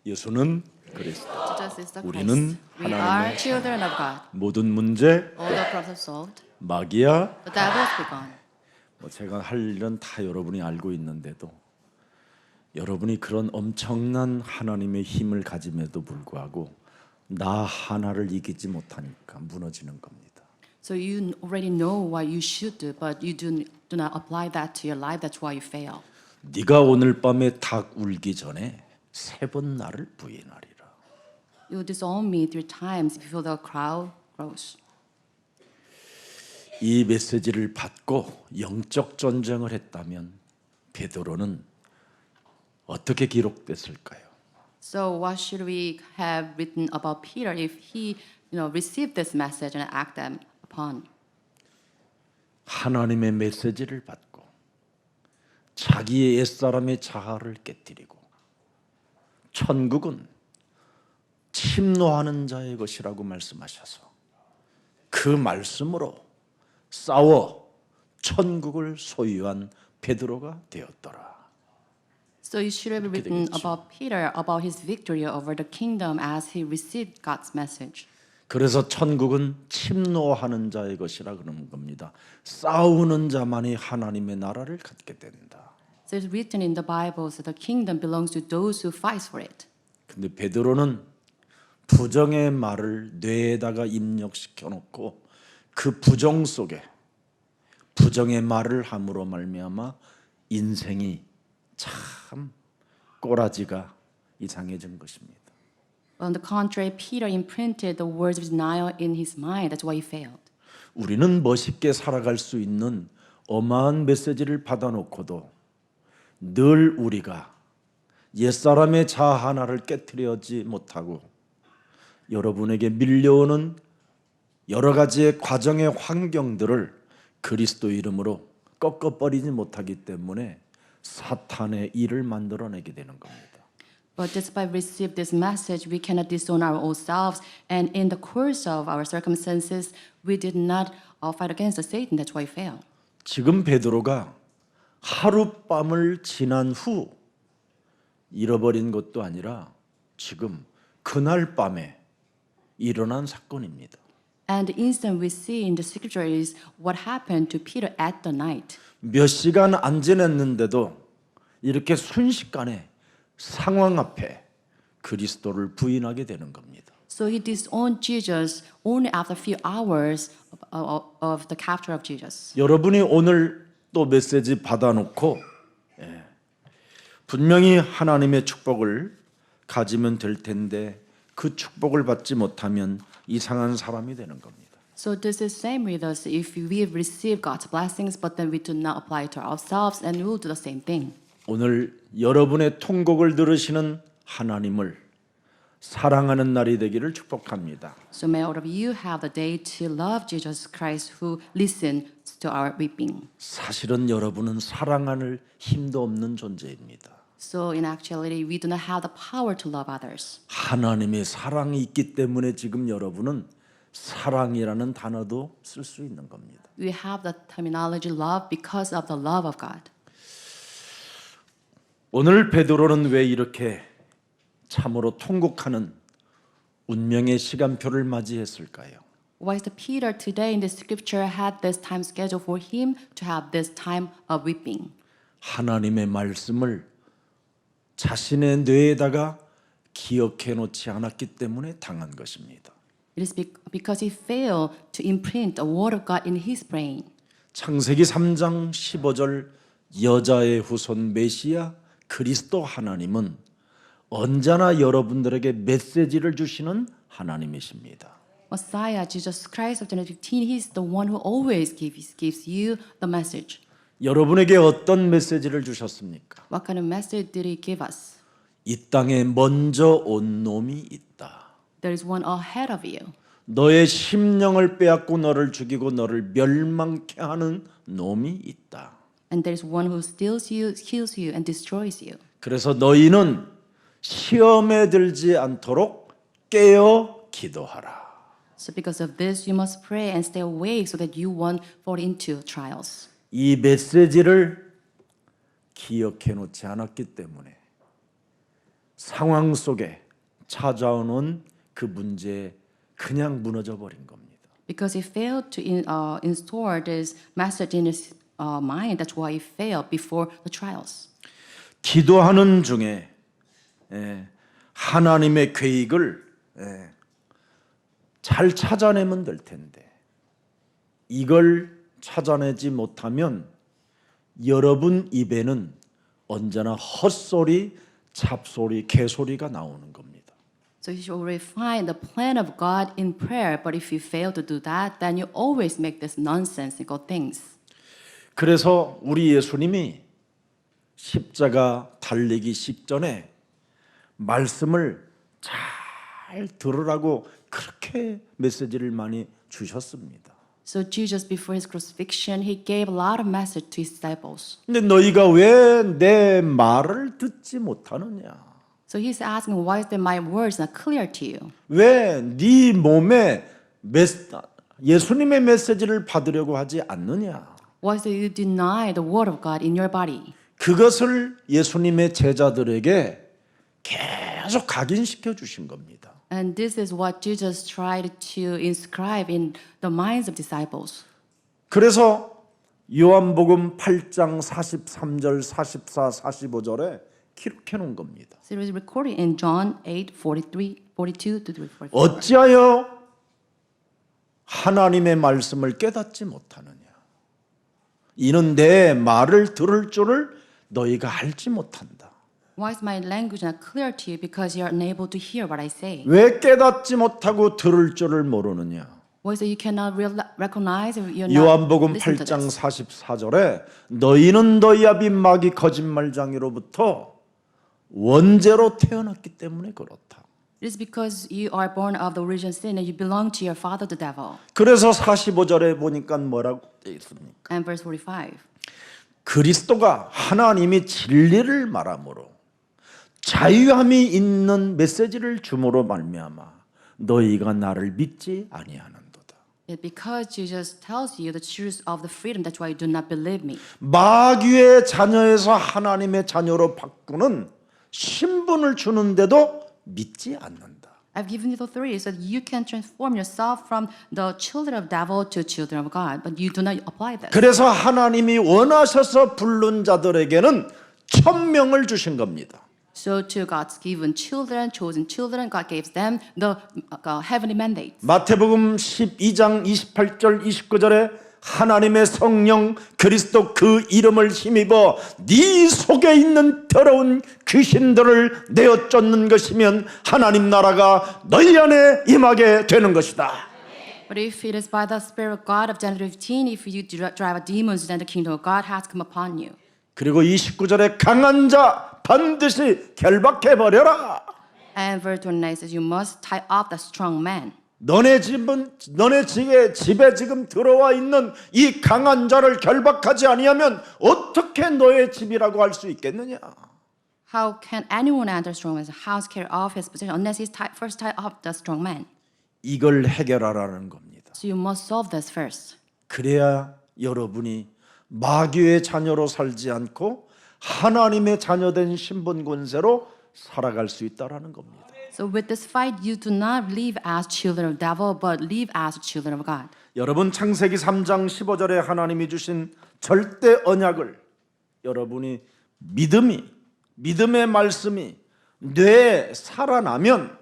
예수는 그리스도. Jesus is the 우리는 Christ. We are 하나님의 children of God. 모든 문제 All the problems are solved. 마귀야. The devil is begone. 제가 할 일은 다 여러분이 알고 있는데도 여러분이 그런 엄청난 하나님의 힘을 가짐에도 불구하고 나 하나를 이기지 못하니까 무너지는 겁니다. So you already know what you should do, but you do not apply that to your life. That's why you fail. 네가 오늘 밤에 닭 울기 전에 3번 나를 부인하리라. You disown me 3 times before the crow grows. 이 메시지를 받고 영적 전쟁을 했다면 베드로는 어떻게 기록됐을까요? So what should we have written about Peter if he, received this message and act them upon? 하나님의 메시지를 받고 자기의 옛사람의 자아를 깨뜨리고 천국은 침노하는 자의 것이라고 말씀하셔서 그 말씀으로 싸워 천국을 소유한 베드로가 되었더라. So you should have written about Peter about his victory over the kingdom as he received God's message. 그래서 천국은 침노하는 자의 것이라 그러는 겁니다. 싸우는 자만이 하나님의 나라를 갖게 된다. So it's written in the Bible, so the kingdom belongs to those who fight for it. 근데 베드로는 부정의 말을 뇌에다가 입력시켜 놓고 그 부정 속에 부정의 말을 함으로 말미암아 인생이 참 꼬라지가 이상해진 것입니다. On the contrary, Peter imprinted the words of denial in his mind. That's why he failed. 우리는 멋있게 살아갈 수 있는 어마한 메시지를 받아놓고도 늘 우리가 옛사람의 자아 하나를 깨트리지 못하고 여러분에게 밀려오는 여러 가지의 과정의 환경들을 그리스도 이름으로 꺾어버리지 못하기 때문에 사탄의 일을 만들어내게 되는 겁니다. But despite receive this message, we cannot disown our own selves. And in the course of our circumstances, we did not fight against Satan. That's why we fail. 지금 베드로가 하룻밤을 지난 후 잃어버린 것도 아니라 지금 그날 밤에 일어난 사건입니다. And the instant we see in the scripture is what happened to Peter at the night. 몇 시간 안 지냈는데도 이렇게 순식간에 상황 앞에 그리스도를 부인하게 되는 겁니다. So he disowned Jesus only after a few hours of the capture of Jesus. 여러분이 오늘 또 메시지 받아놓고 분명히 하나님의 축복을 가지면 될 텐데 그 축복을 받지 못하면 이상한 사람이 되는 겁니다. So this is same with us. If we have received God's blessings, but then we do not apply it to ourselves, and we will do the same thing. 오늘 여러분의 통곡을 들으시는 하나님을 사랑하는 날이 되기를 축복합니다. So may all of you have the day to love Jesus Christ who listens to our weeping. 사실은 여러분은 사랑할 힘도 없는 존재입니다. So in actuality, we do not have the power to love others. 하나님의 사랑이 있기 때문에 지금 여러분은 사랑이라는 단어도 쓸 수 있는 겁니다. We have the terminology love because of the love of God. 오늘 베드로는 왜 이렇게 참으로 통곡하는 운명의 시간표를 맞이했을까요? Why is the Peter today in the scripture had this time schedule for him to have this time of weeping? 하나님의 말씀을 자신의 뇌에다가 기억해 놓지 않았기 때문에 당한 것입니다. It is because he failed to imprint the word of God in his brain. 창세기 3장 15절 여자의 후손 메시아 그리스도 하나님은 언제나 여러분들에게 메시지를 주시는 하나님이십니다. Messiah, Jesus Christ of Genesis 15, he's the one who always gives you the message. 여러분에게 어떤 메시지를 주셨습니까? What kind of message did he give us? 이 땅에 먼저 온 놈이 있다. There is one ahead of you. 너의 심령을 빼앗고 너를 죽이고 너를 멸망케 하는 놈이 있다. And there is one who steals you, kills you, and destroys you. 그래서 너희는 시험에 들지 않도록 깨어 기도하라. So because of this, you must pray and stay awake so that you won't fall into trials. 이 메시지를 기억해 놓지 않았기 때문에 상황 속에 찾아오는 그 문제에 그냥 무너져 버린 겁니다. Because he failed to install this message in his mind. That's why he failed before the trials. 기도하는 중에 하나님의 계획을 잘 찾아내면 될 텐데 이걸 찾아내지 못하면 여러분 입에는 언제나 헛소리, 잡소리, 개소리가 나오는 겁니다. So you should refine the plan of God in prayer. But if you fail to do that, then you always make this nonsensical things. 그래서 우리 예수님이 십자가 달리기 직전에 말씀을 잘 들으라고 그렇게 메시지를 많이 주셨습니다. So Jesus, before his crucifixion, he gave a lot of message to his disciples. 근데 너희가 왜 내 말을 듣지 못하느냐? So he's asking, why is that my words not clear to you? 왜 네 몸에 예수님의 메시지를 받으려고 하지 않느냐? Why is it you deny the word of God in your body? 그것을 예수님의 제자들에게 계속 각인시켜 주신 겁니다. And this is what Jesus tried to inscribe in the minds of disciples. 그래서 요한복음 8장 43절, 44, 45절에 기록해 놓은 겁니다. So it was recorded in John 8:42 to 44. 어찌하여 하나님의 말씀을 깨닫지 못하느냐? 이는 내 말을 들을 줄을 너희가 알지 못한다. Why is my language not clear to you? Because you are unable to hear what I say. 왜 깨닫지 못하고 들을 줄을 모르느냐? Why is it you cannot recognize or you're not 요한복음 listen to 8장 this? 44절에 너희는 너희 아비 마귀 거짓말장이로부터 원죄로 태어났기 때문에 그렇다. It is because you are born of the original sin and you belong to your father, the devil. 그래서 45절에 보니까 뭐라고 되어 있습니까? And verse 45. 그리스도가 하나님이 진리를 말함으로 자유함이 있는 메시지를 줌으로 말미암아 너희가 나를 믿지 아니하는도다. It's because Jesus tells you the truth of the freedom. That's why you do not believe me. 마귀의 자녀에서 하나님의 자녀로 바꾸는 신분을 주는데도 믿지 않는다. I've given you the authority so that you can transform yourself from the children of devil to children of God, but you do not apply this. 그래서 하나님이 원하셔서 부른 자들에게는 천명을 주신 겁니다. So to God's given children, chosen children, God gave them the heavenly mandate. 마태복음 12장 28절 29절에 하나님의 성령 그리스도 그 이름을 힘입어 네 속에 있는 더러운 귀신들을 내어 쫓는 것이면 하나님 나라가 너희 안에 임하게 되는 것이다. But if it is by the Spirit of God of John 15, if you drive out demons, then the kingdom of God has come upon you. 그리고 29절에 강한 자 반드시 결박해 버려라. And verse 29 says, you must tie up the strong man. 너네 집에 지금 들어와 있는 이 강한 자를 결박하지 아니하면 어떻게 너의 집이라고 할 수 있겠느냐? How can anyone enter strong man's house, carry off his possession, unless he first tie up the strong man? 이걸 해결하라는 겁니다. So you must solve this first. 그래야 여러분이 마귀의 자녀로 살지 않고 하나님의 자녀된 신분 권세로 살아갈 수 있다라는 겁니다. So with this fight, you do not live as children of devil, but live as children of God. 여러분 창세기 3장 15절에 하나님이 주신 절대 언약을 여러분이 믿음의 말씀이 뇌에 살아나면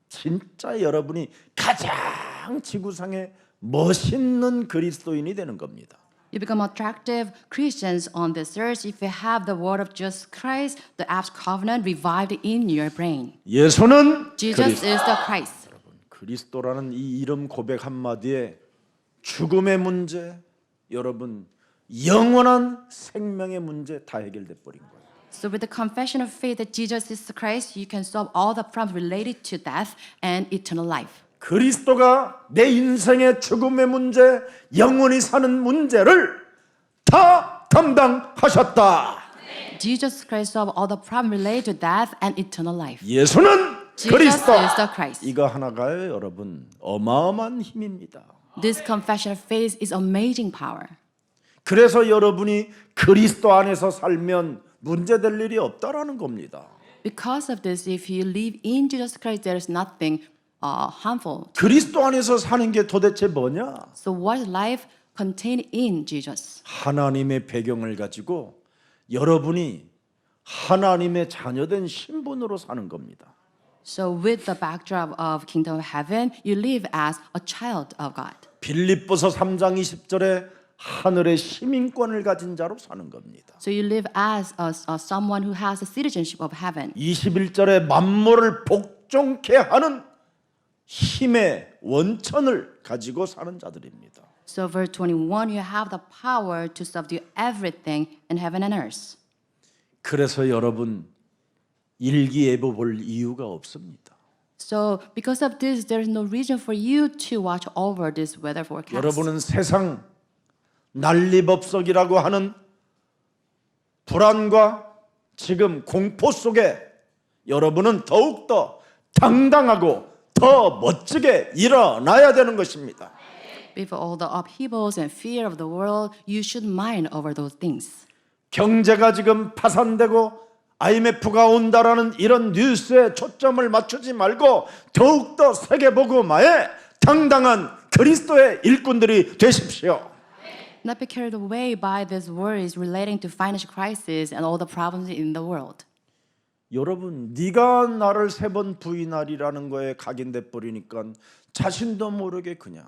진짜 여러분이 가장 지구상에 멋있는 그리스도인이 되는 겁니다. You become attractive Christians on this earth if you have the word of Jesus Christ, the Acts covenant revived in your brain. 예수는 Jesus is the Christ. 그리스도라는 이 이름 고백 한마디에 죽음의 문제, 여러분 영원한 생명의 문제 다 해결돼 버린 거예요. So with the confession of faith that Jesus is the Christ, you can solve all the problems related to death and eternal life. 그리스도가 내 인생의 죽음의 문제, 영원히 사는 문제를 다 담당하셨다. Jesus Christ solved all the problems related to death and eternal life. 예수는 Jesus 그리스도. is the Christ. 이거 하나가요, 여러분. 어마어마한 힘입니다. This confession of faith is amazing power. 그래서 여러분이 그리스도 안에서 살면 문제될 일이 없다라는 겁니다. Because of this, if you live in Jesus Christ, there is nothing harmful. 그리스도 안에서 사는 게 도대체 뭐냐? So what life contained in Jesus? 하나님의 배경을 가지고 여러분이 하나님의 자녀된 신분으로 사는 겁니다. So with the backdrop of kingdom of heaven, you live as a child of God. 빌립보서 3장 20절에 하늘의 시민권을 가진 자로 사는 겁니다. So you live as someone who has the citizenship of heaven. 21절에 만물을 복종케 하는 힘의 원천을 가지고 사는 자들입니다. So verse 21, you have the power to subdue everything in heaven and earth. 그래서 여러분 일기예보 볼 이유가 없습니다. So because of this, there is no reason for you to watch over this weather forecast. 여러분은 세상 난리법석이라고 하는 불안과 지금 공포 속에 여러분은 더욱더 당당하고 더 멋지게 일어나야 되는 것입니다. Before all the upheavals and fear of the world, you should mind over those things. 경제가 지금 파산되고 IMF가 온다라는 이런 뉴스에 초점을 맞추지 말고 더욱더 세계복음화에 당당한 그리스도의 일꾼들이 되십시오. Not be carried away by these worries relating to financial crisis and all the problems in the world. 여러분, 네가 나를 3번 부인하리라는 거에 각인돼 버리니까 자신도 모르게 그냥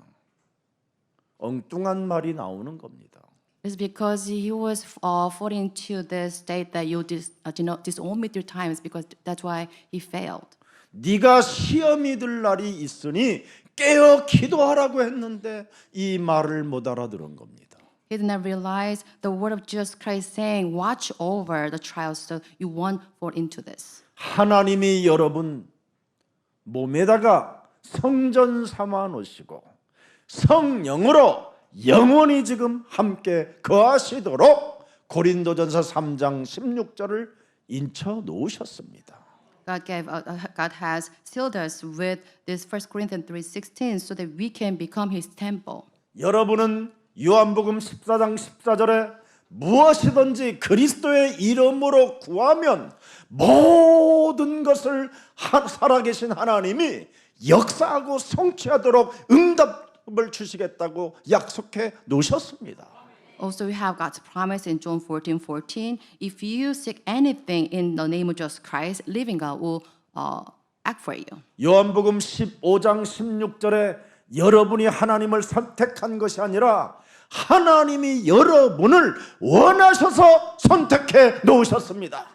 엉뚱한 말이 나오는 겁니다. It's because he was falling into the state that you disown me 3 times because that's why he failed. 네가 시험이 들 날이 있으니 깨어 기도하라고 했는데 이 말을 못 알아들은 겁니다. He did not realize the word of Jesus Christ saying, watch over the trials so you won't fall into this. 하나님이 여러분 몸에다가 성전 삼아 놓으시고 성령으로 영원히 지금 함께 거하시도록 고린도전서 3장 16절을 인쳐 놓으셨습니다. God has sealed us with this 1 Corinthians 3:16 so that we can become his temple. 여러분은 요한복음 14장 14절에 무엇이든지 그리스도의 이름으로 구하면 모든 것을 살아계신 하나님이 역사하고 성취하도록 응답을 주시겠다고 약속해 놓으셨습니다. Also, we have God's promise in John 14:14. If you seek anything in the name of Jesus Christ, living God will act for you. 요한복음 15장 16절에 여러분이 하나님을 선택한 것이 아니라 하나님이 여러분을 원하셔서 선택해 놓으셨습니다.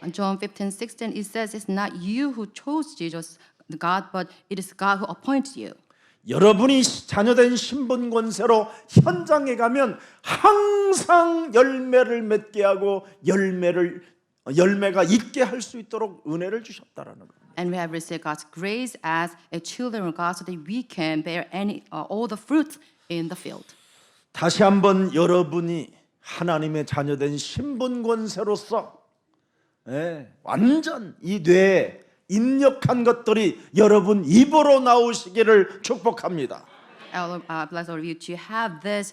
In John 15:16, it says it's not you who chose Jesus, God, but it is God who appointed you. 여러분이 자녀된 신분 권세로 현장에 가면 항상 열매를 맺게 하고 열매가 있게 할 수 있도록 은혜를 주셨다라는 겁니다. And we have received God's grace as a children of God so that we can bear all the fruits in the field. 다시 한번 여러분이 하나님의 자녀된 신분 권세로서 완전 이 뇌에 입력한 것들이 여러분 입으로 나오시기를 축복합니다. Bless all of you to have this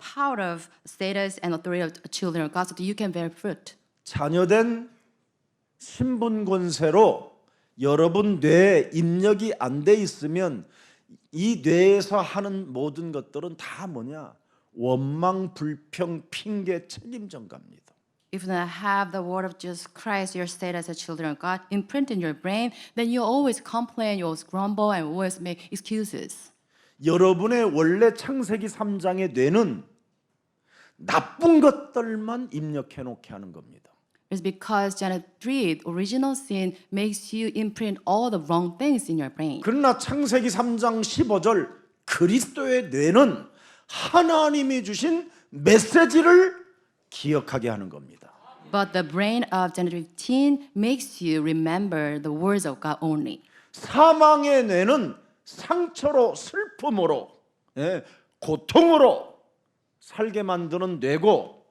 power of status and authority of children of God so that you can bear fruit. 자녀된 신분 권세로 여러분 뇌에 입력이 안 돼 있으면 이 뇌에서 하는 모든 것들은 다 뭐냐? 원망, 불평, 핑계, 책임 전가입니다. If you don't have the word of Jesus Christ, your status as children of God, imprinted in your brain, then you always complain, you always grumble, and always make excuses. 여러분의 원래 창세기 3장의 뇌는 나쁜 것들만 입력해 놓게 하는 겁니다. It's because Genesis 3, original sin, makes you imprint all the wrong things in your brain. 그러나 창세기 3장 15절 그리스도의 뇌는 하나님이 주신 메시지를 기억하게 하는 겁니다. But the brain of Genesis 15 makes you remember the words of God only. 사망의 뇌는 상처로 슬픔으로 고통으로 살게 만드는 뇌고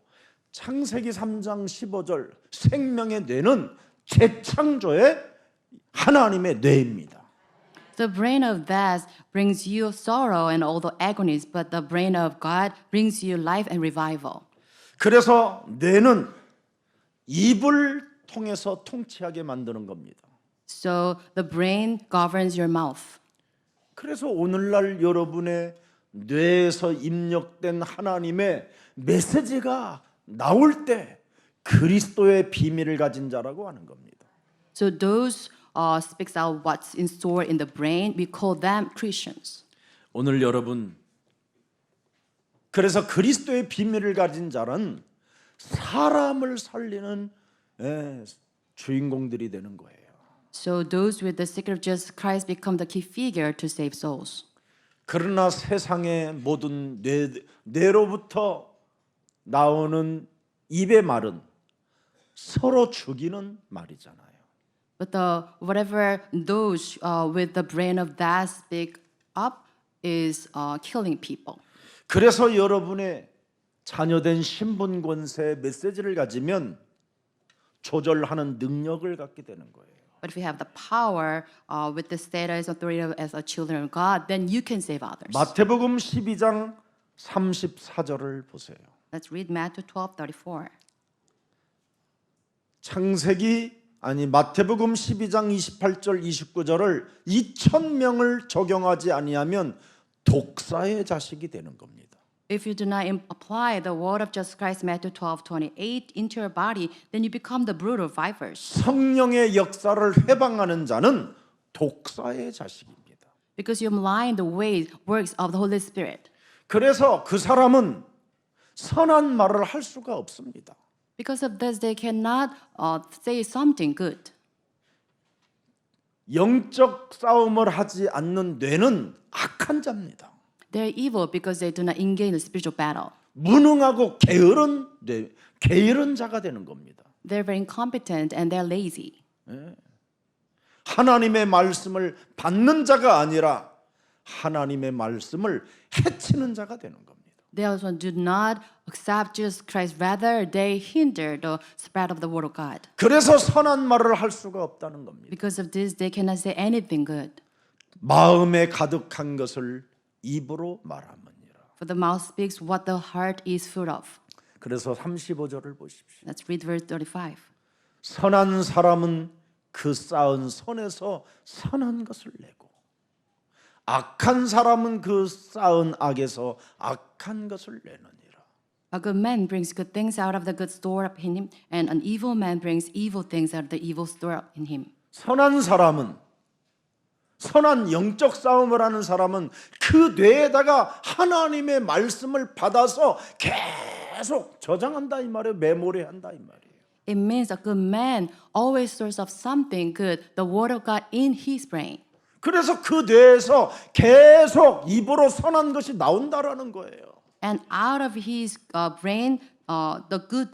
창세기 3장 15절 생명의 뇌는 재창조의 하나님의 뇌입니다. The brain of death brings you sorrow and all the agonies, but the brain of God brings you life and revival. 그래서 뇌는 입을 통해서 통치하게 만드는 겁니다. So the brain governs your mouth. 그래서 오늘날 여러분의 뇌에서 입력된 하나님의 메시지가 나올 때 그리스도의 비밀을 가진 자라고 하는 겁니다. So those speaks out what's in store in the brain. We call them Christians. 오늘 여러분 그래서 그리스도의 비밀을 가진 자는 사람을 살리는 주인공들이 되는 거예요. So those with the secret of Jesus Christ become the key figure to save souls. 그러나 세상의 모든 뇌로부터 나오는 입의 말은 서로 죽이는 말이잖아요. But whatever those with the brain of that speak up is killing people. 그래서 여러분의 자녀된 신분 권세 메시지를 가지면 조절하는 능력을 갖게 되는 거예요. But if you have the power with the status authority as a children of God, then you can save others. 마태복음 12장 34절을 보세요. Let's read Matthew 12:34. 마태복음 12장 28절 29절을 2,000명을 적용하지 아니하면 독사의 자식이 되는 겁니다. If you do not apply the word of Jesus Christ, Matthew 12:28, into your body, then you become the brood of vipers. 성령의 역사를 회방하는 자는 독사의 자식입니다. Because you malign the ways, works of the Holy Spirit. 그래서 그 사람은 선한 말을 할 수가 없습니다. Because of this, they cannot say something good. 영적 싸움을 하지 않는 뇌는 악한 자입니다. They're evil because they do not engage in the spiritual battle. 무능하고 게으른 자가 되는 겁니다. They're very incompetent and they're lazy. 하나님의 말씀을 받는 자가 아니라 하나님의 말씀을 해치는 자가 되는 겁니다. They also do not accept Jesus Christ. Rather, they hinder the spread of the word of God. 그래서 선한 말을 할 수가 없다는 겁니다. Because of this, they cannot say anything good. 마음에 가득한 것을 입으로 말하느니라. For the mouth speaks what the heart is full of. 그래서 35절을 보십시오. Let's read verse 35. 선한 사람은 그 쌓은 선에서 선한 것을 내고 악한 사람은 그 쌓은 악에서 악한 것을 내느니라. A good man brings good things out of the good store up in him, and an evil man brings evil things out of the evil store up in him. 선한 사람은 선한 영적 싸움을 하는 사람은 그 뇌에다가 하나님의 말씀을 받아서 계속 저장한다 이 말이에요. 메모리한다 이 말이에요. It means a good man always stores up something good, the word of God in his brain. 그래서 그 뇌에서 계속 입으로 선한 것이 나온다라는 거예요. And out of his brain, the good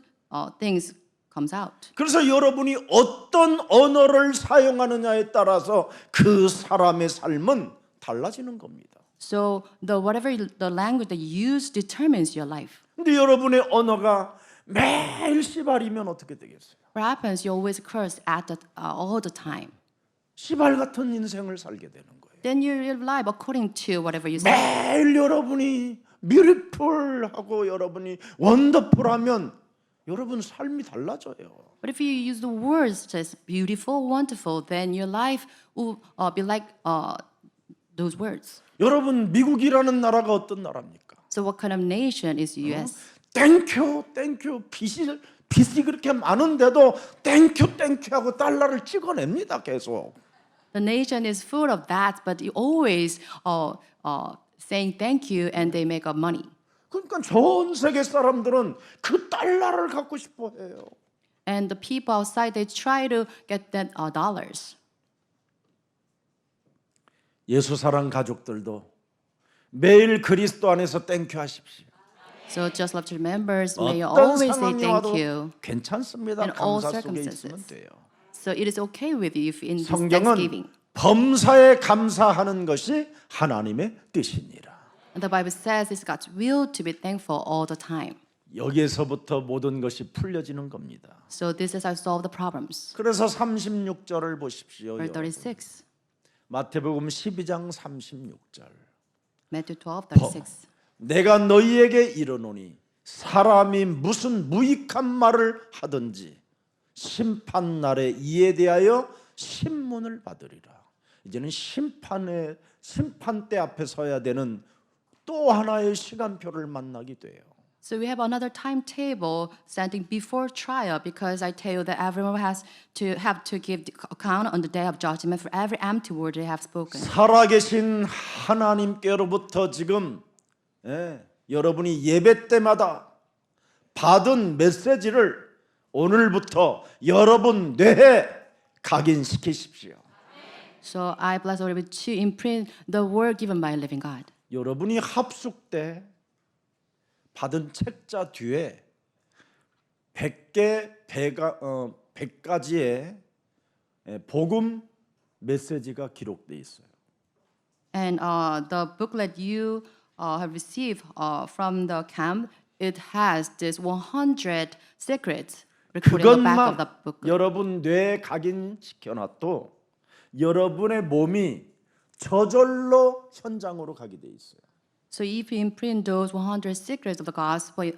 things comes out. 그래서 여러분이 어떤 언어를 사용하느냐에 따라서 그 사람의 삶은 달라지는 겁니다. So whatever the language that you use determines your life. 근데 여러분의 언어가 매일 씨발이면 어떻게 되겠어요? What happens? You always curse all the time. 씨발 같은 인생을 살게 되는 거예요. Then you live according to whatever you say. 매일 여러분이 미리풀하고 여러분이 원더풀하면 여러분 삶이 달라져요. But if you use the words such as beautiful, wonderful, then your life will be like those words. 여러분 미국이라는 나라가 어떤 나라입니까? So what kind of nation is U.S.? 땡큐 빚이 그렇게 많은데도 땡큐 하고 달러를 찍어냅니다 계속. The nation is full of that, but you always saying thank you and they make up money. 그러니까 전 세계 사람들은 그 달러를 갖고 싶어 해요. And the people outside, they try to get that dollars. 예수 사랑 가족들도 매일 그리스도 안에서 땡큐 하십시오. So just love church members, may you 어떤 always say 상황이 thank 와도 you. 괜찮습니다. in all 감사 속에 있으면 circumstances. 돼요. So it is okay with you if in this 성경은 Thanksgiving. 범사에 감사하는 것이 하나님의 뜻이니라. And the Bible says it's God's will to be thankful all the time. 여기에서부터 모든 것이 풀려지는 겁니다. So this is how to solve the problems. 그래서 36절을 보십시오. Verse 36, 마태복음 12장 36절. Matthew 12:36. 내가 너희에게 이르노니 사람이 무슨 무익한 말을 하든지 심판 날에 이에 대하여 신문을 받으리라. 이제는 심판대 앞에 서야 되는 또 하나의 시간표를 만나게 돼요. So we have another timetable standing before trial because I tell you that everyone has to give the account on the day of judgment for every empty word they have spoken. 살아계신 하나님께로부터 지금 여러분이 예배 때마다 받은 메시지를 오늘부터 여러분 뇌에 각인시키십시오. So I bless the Lord to imprint the word given by living God. 여러분이 합숙 때 받은 책자 뒤에 100가지의 복음 메시지가 기록돼 있어요. And the booklet you have received from the camp, it has this 100 secrets recorded on the back of the 그것만 booklet. 여러분 뇌에 각인시켜놔도 여러분의 몸이 저절로 현장으로 가게 돼 있어요. So if you imprint those 100 secrets of the gospel,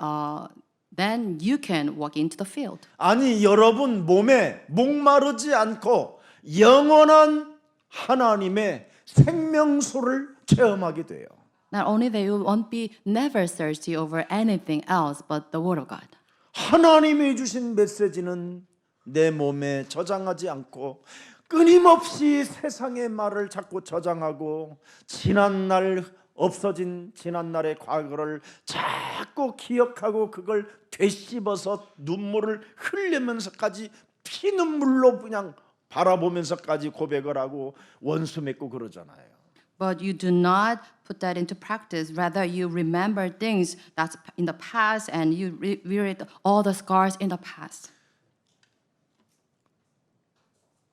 then you can walk into the field. 아니 여러분 몸에 목마르지 않고 영원한 하나님의 생명수를 체험하게 돼요. Not only that you won't be never thirsty over anything else but the word of God. 하나님이 주신 메시지는 내 몸에 저장하지 않고 끊임없이 세상의 말을 자꾸 저장하고 지난날 없어진 지난날의 과거를 자꾸 기억하고 그걸 되씹어서 눈물을 흘리면서까지 피눈물로 그냥 바라보면서까지 고백을 하고 원수 맺고 그러잖아요. But you do not put that into practice. Rather, you remember things that's in the past and you reread all the scars in the past.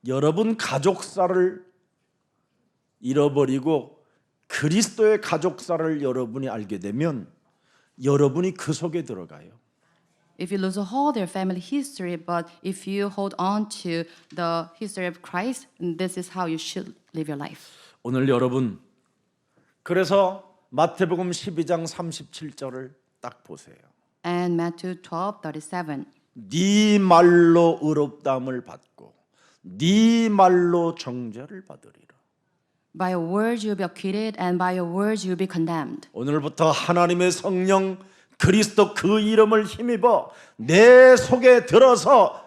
여러분 가족사를 잃어버리고 그리스도의 가족사를 여러분이 알게 되면 여러분이 그 속에 들어가요. If you lose a hold of your family history, but if you hold on to the history of Christ, this is how you should live your life. 오늘 여러분 그래서 마태복음 12장 37절을 딱 보세요. And Matthew 12:37. 네 말로 의롭다함을 받고 네 말로 정죄를 받으리라. By your words you will be acquitted, and by your words you will be condemned. 오늘부터 하나님의 성령 그리스도 그 이름을 힘입어 내 속에 들어서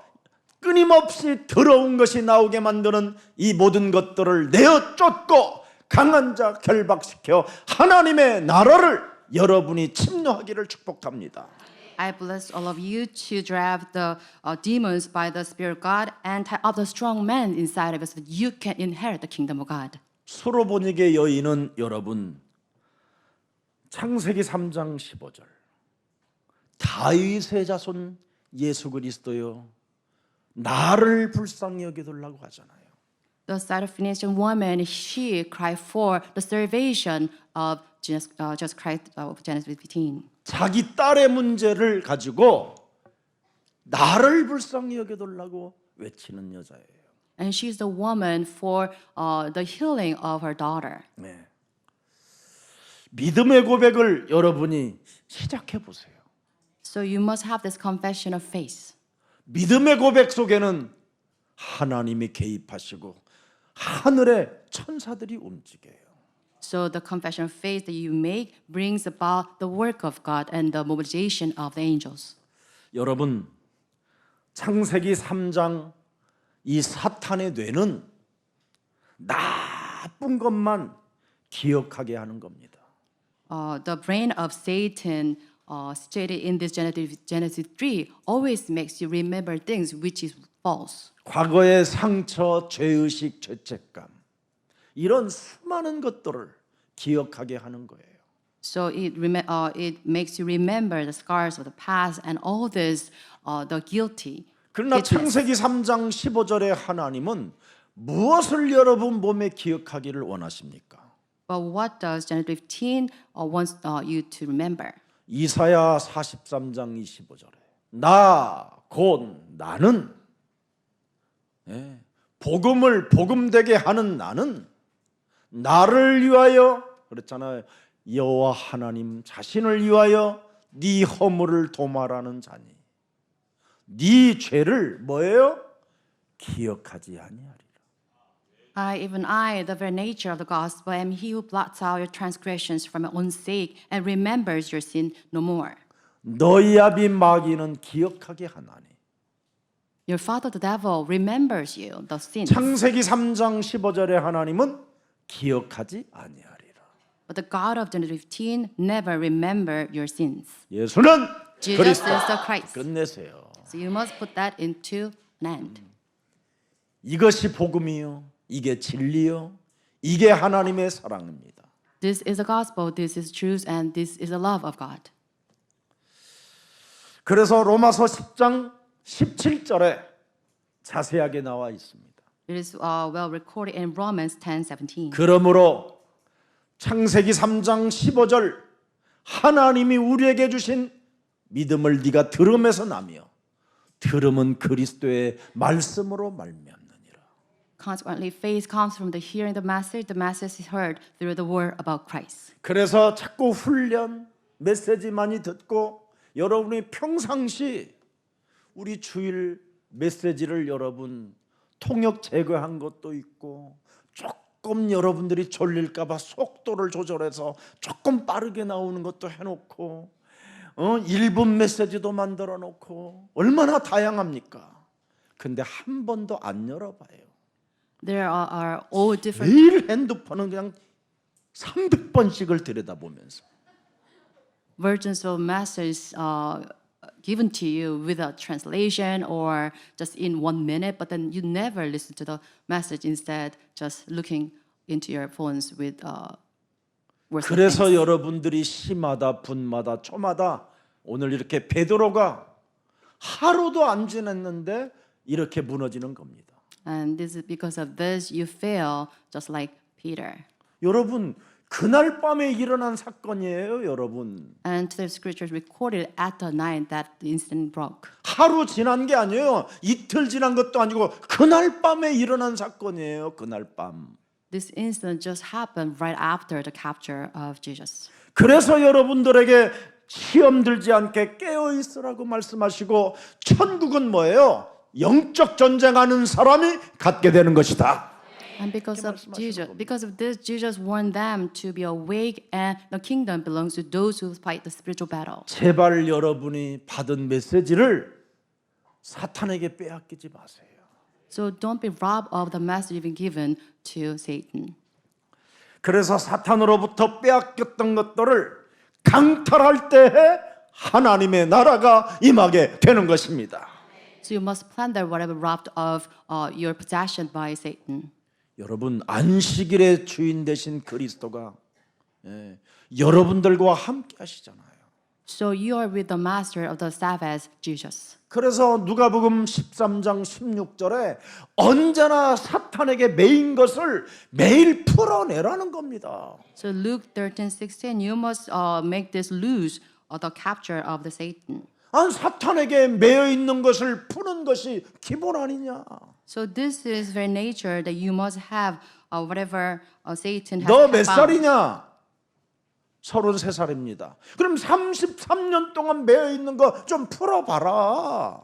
끊임없이 더러운 것이 나오게 만드는 이 모든 것들을 내어 쫓고 강한 자 결박시켜 하나님의 나라를 여러분이 침노하기를 축복합니다. I bless all of you to drive the demons by the Spirit of God and tie up the strong man inside of us so that you can inherit the kingdom of God. 수로보니게 여인은 여러분 창세기 3장 15절 다윗의 자손 예수 그리스도요 나를 불쌍히 여겨달라고 하잖아요. The Syrophoenician woman, she cried for the salvation of Jesus Christ of Genesis 15. 자기 딸의 문제를 가지고 나를 불쌍히 여겨달라고 외치는 여자예요. And she's the woman for the healing of her daughter. 네. 믿음의 고백을 여러분이 시작해 보세요. So you must have this confession of faith. 믿음의 고백 속에는 하나님이 개입하시고 하늘의 천사들이 움직여요. So the confession of faith that you make brings about the work of God and the mobilization of the angels. 여러분 창세기 3장 이 사탄의 뇌는 나쁜 것만 기억하게 하는 겁니다. The brain of Satan, situated in this Genesis 3, always makes you remember things which is false. 과거의 상처, 죄의식, 죄책감 이런 수많은 것들을 기억하게 하는 거예요. So it makes you remember the scars of the past and all this, the guilty. 그러나 창세기 3장 15절에 하나님은 무엇을 여러분 몸에 기억하기를 원하십니까? But what does Genesis 15 wants you to remember? 이사야 43장 25절에 나 곧 나는 복음을 복음되게 하는 나는 나를 위하여 그랬잖아요. 여호와 하나님 자신을 위하여 네 허물을 도말하는 자니 네 죄를 뭐예요? 기억하지 아니하리라. Even I, the very nature of the gospel, am he who blots out your transgressions from your own sake and remembers your sin no more. 너희 아비 마귀는 기억하게 하나니. Your father, the devil, remembers you, the sins. 창세기 3장 15절에 하나님은 기억하지 아니하리라. But the God of Genesis 15 never remember your sins. 예수는 Jesus 그리스도. is the Christ. 끝내세요. So you must put that into an end. 이것이 복음이요. 이게 진리요. 이게 하나님의 사랑입니다. This is the gospel, this is truth, and this is the love of God. 그래서 로마서 10장 17절에 자세하게 나와 있습니다. It is well recorded in Romans 10:17. 그러므로 창세기 3장 15절 하나님이 우리에게 주신 믿음을 네가 들음에서 나며 들음은 그리스도의 말씀으로 말미암느니라. Consequently, faith comes from the hearing the message is heard through the word about Christ. 그래서 자꾸 훈련, 메시지 많이 듣고 여러분이 평상시 우리 주일 메시지를 여러분 통역 제거한 것도 있고 조금 여러분들이 졸릴까 봐 속도를 조절해서 조금 빠르게 나오는 것도 해놓고 1분 메시지도 만들어 놓고 얼마나 다양합니까? 근데 한 번도 안 열어봐요. There are all different 매일 핸드폰은 그냥 300번씩을 들여다보면서 versions of messages given to you without translation or just in 1 minute, but then you never listen to the message. Instead, just looking into your phones with words. 그래서 여러분들이 시마다 분마다 초마다 오늘 이렇게 베드로가 하루도 안 지났는데 이렇게 무너지는 겁니다. And this is because of this you fail, just like Peter. 여러분 그날 밤에 일어난 사건이에요, 여러분. And the scriptures recorded at the night that the incident broke. 하루 지난 게 아니에요. 이틀 지난 것도 아니고 그날 밤에 일어난 사건이에요. 그날 밤. This incident just happened right after the capture of Jesus. 그래서 여러분들에게 시험 들지 않게 깨어 있으라고 말씀하시고 천국은 뭐예요? 영적 전쟁하는 사람이 갖게 되는 것이다. And because of this, Jesus warned them to be awake, and the kingdom belongs to those who fight the spiritual battle. 제발 여러분이 받은 메시지를 사탄에게 빼앗기지 마세요. So don't be robbed of the message you've been given to Satan. 그래서 사탄으로부터 빼앗겼던 것들을 강탈할 때에 하나님의 나라가 임하게 되는 것입니다. So you must plunder whatever robbed of your possession by Satan. 여러분 안식일의 주인 되신 그리스도가 여러분들과 함께 하시잖아요. So you are with the master of the Sabbath, Jesus. 그래서 누가복음 13장 16절에 언제나 사탄에게 매인 것을 매일 풀어내라는 겁니다. So Luke 13:16, you must make this loose the capture of the Satan. 아니 사탄에게 매여 있는 것을 푸는 것이 기본 아니냐? So this is very nature that you must have whatever Satan has 너 몇 bound. 살이냐? 33살입니다. 그럼 33년 동안 매여 있는 거 좀 풀어봐라.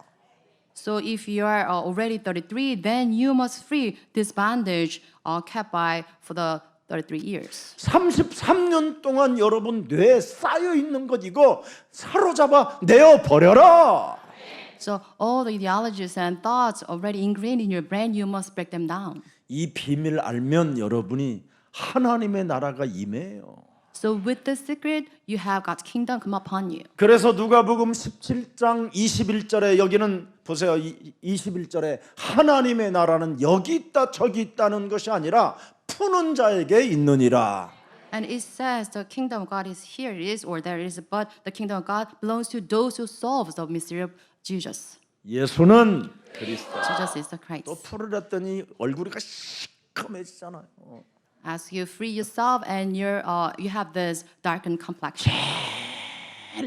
So if you are already 33, then you must free this bondage kept by for the 33 years. 33년 동안 여러분 뇌에 쌓여 있는 것 이거 사로잡아 내어 버려라. So all the ideologies and thoughts already ingrained in your brain, you must break them down. 이 비밀 알면 여러분이 하나님의 나라가 임해요. So with this secret, you have God's kingdom come upon you. 그래서 누가복음 17장 21절에 여기는 보세요. 21절에 하나님의 나라는 여기 있다 저기 있다는 것이 아니라 푸는 자에게 있느니라. And it says the kingdom of God is here, it is or there is, but the kingdom of God belongs to those who solve the mystery of Jesus. 예수는 그리스도. Jesus is the Christ. 또 풀으랬더니 얼굴이 시커매지잖아요. As you free yourself and you have this darkened complexion.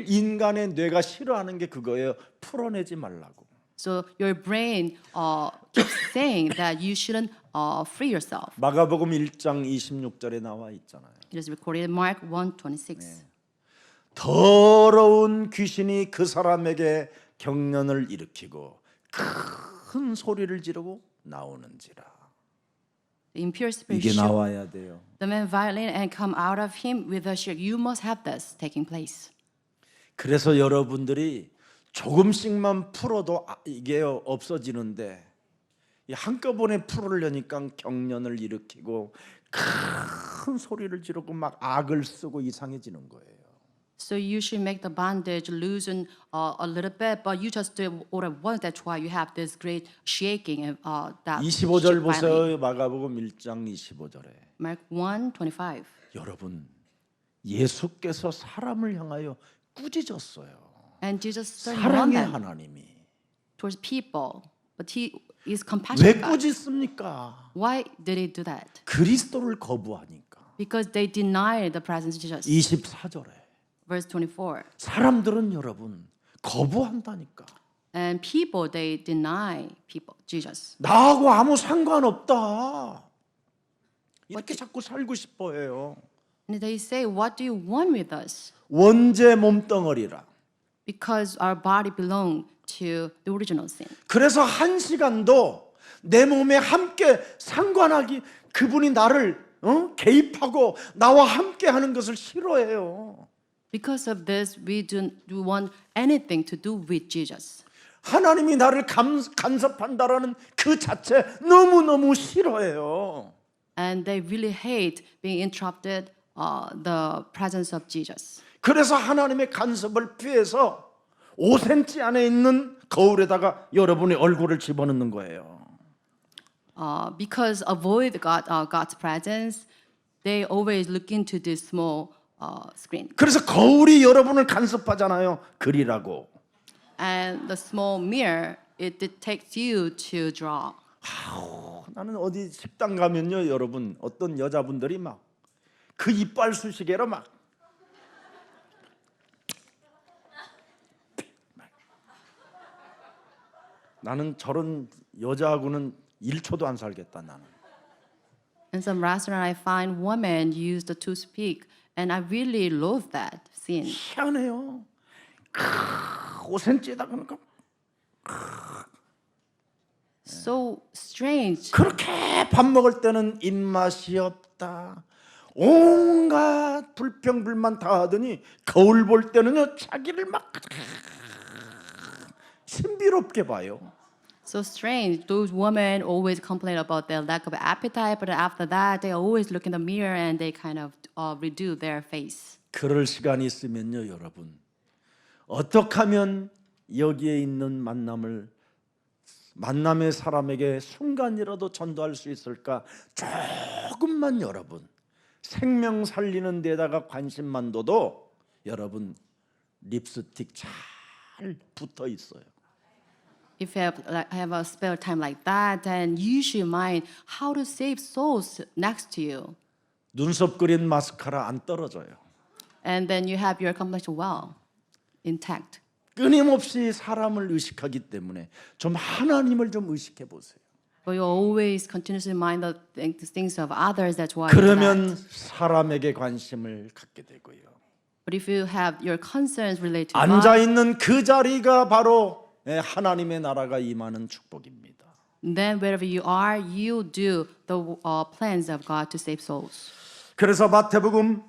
인간의 뇌가 싫어하는 게 그거예요. 풀어내지 말라고. So your brain keeps saying that you shouldn't free yourself. 마가복음 1장 26절에 나와 있잖아요. It is recorded in Mark 1:26. 더러운 귀신이 그 사람에게 경련을 일으키고 큰 소리를 지르고 나오는지라. The impure spirit 이게 shook 나와야 돼요. the man violently and come out of him with a shriek. You must have this taking place. 그래서 여러분들이 조금씩만 풀어도 이게 없어지는데 한꺼번에 풀으려니까 경련을 일으키고 큰 소리를 지르고 막 악을 쓰고 이상해지는 거예요. So you should make the bondage loosen a little bit, but you just do it all at once. That's why you have this great shaking and that 25절 shake violently. 보세요. 마가복음 1장 25절에 Mark 1:25. 여러분 예수께서 사람을 향하여 꾸짖었어요. And Jesus started 사랑의 them 하나님이 towards people, but he is 왜 compassionate God. 꾸짖습니까? Why did he do that? 그리스도를 거부하니까. Because they denied the presence of Jesus. 24절에 Verse 24. 사람들은 여러분 거부한다니까. And people, they deny people, Jesus. 나하고 아무 상관없다. 이렇게 자꾸 살고 싶어 해요. And they say, what do you want with us? 원죄 몸덩어리라. Because our body belonged to the original sin. 그래서 한 시간도 내 몸에 함께 상관하기 그분이 나를 개입하고 나와 함께 하는 것을 싫어해요. Because of this, we do want anything to do with Jesus. 하나님이 나를 간섭한다라는 그 자체 너무너무 싫어해요. And they really hate being interrupted the presence of Jesus. 그래서 하나님의 간섭을 피해서 5cm 안에 있는 거울에다가 여러분의 얼굴을 집어넣는 거예요. Because avoid God's presence, they always look into this small screen. 그래서 거울이 여러분을 간섭하잖아요. 그리라고. And the small mirror, it detects you to draw. 나는 어디 식당 가면요, 여러분 어떤 여자분들이 막 그 이빨 쑤시개로 막 나는 저런 여자하고는 1초도 안 살겠다 나는. In some restaurant, I find women use the toothpick, and I really loathe that scene. 희한해요. 5cm에다 그러니까 So strange. 그렇게 밥 먹을 때는 입맛이 없다. 온갖 불평불만 다 하더니 거울 볼 때는요 자기를 막 신비롭게 봐요. So strange. Those women always complain about their lack of appetite, but after that, they always look in the mirror and they kind of redo their face. 그럴 시간이 있으면요 여러분 어떻게 하면 여기에 있는 만남의 사람에게 순간이라도 전도할 수 있을까? 조금만 여러분 생명 살리는 데다가 관심만 둬도 여러분 립스틱 잘 붙어 있어요. If you have a spare time like that, then you should mind how to save souls next to you. 눈썹 그린 마스카라 안 떨어져요. And then you have your complexion well intact. 끊임없이 사람을 의식하기 때문에 좀 하나님을 좀 의식해 보세요. But you always continuously mind the things of others. That's why. You do 그러면 that. 사람에게 관심을 갖게 되고요. But if you have your concerns related to 앉아 God, 있는 그 자리가 바로 하나님의 나라가 임하는 축복입니다. then wherever you are, you do the plans of God to save souls. 그래서 마태복음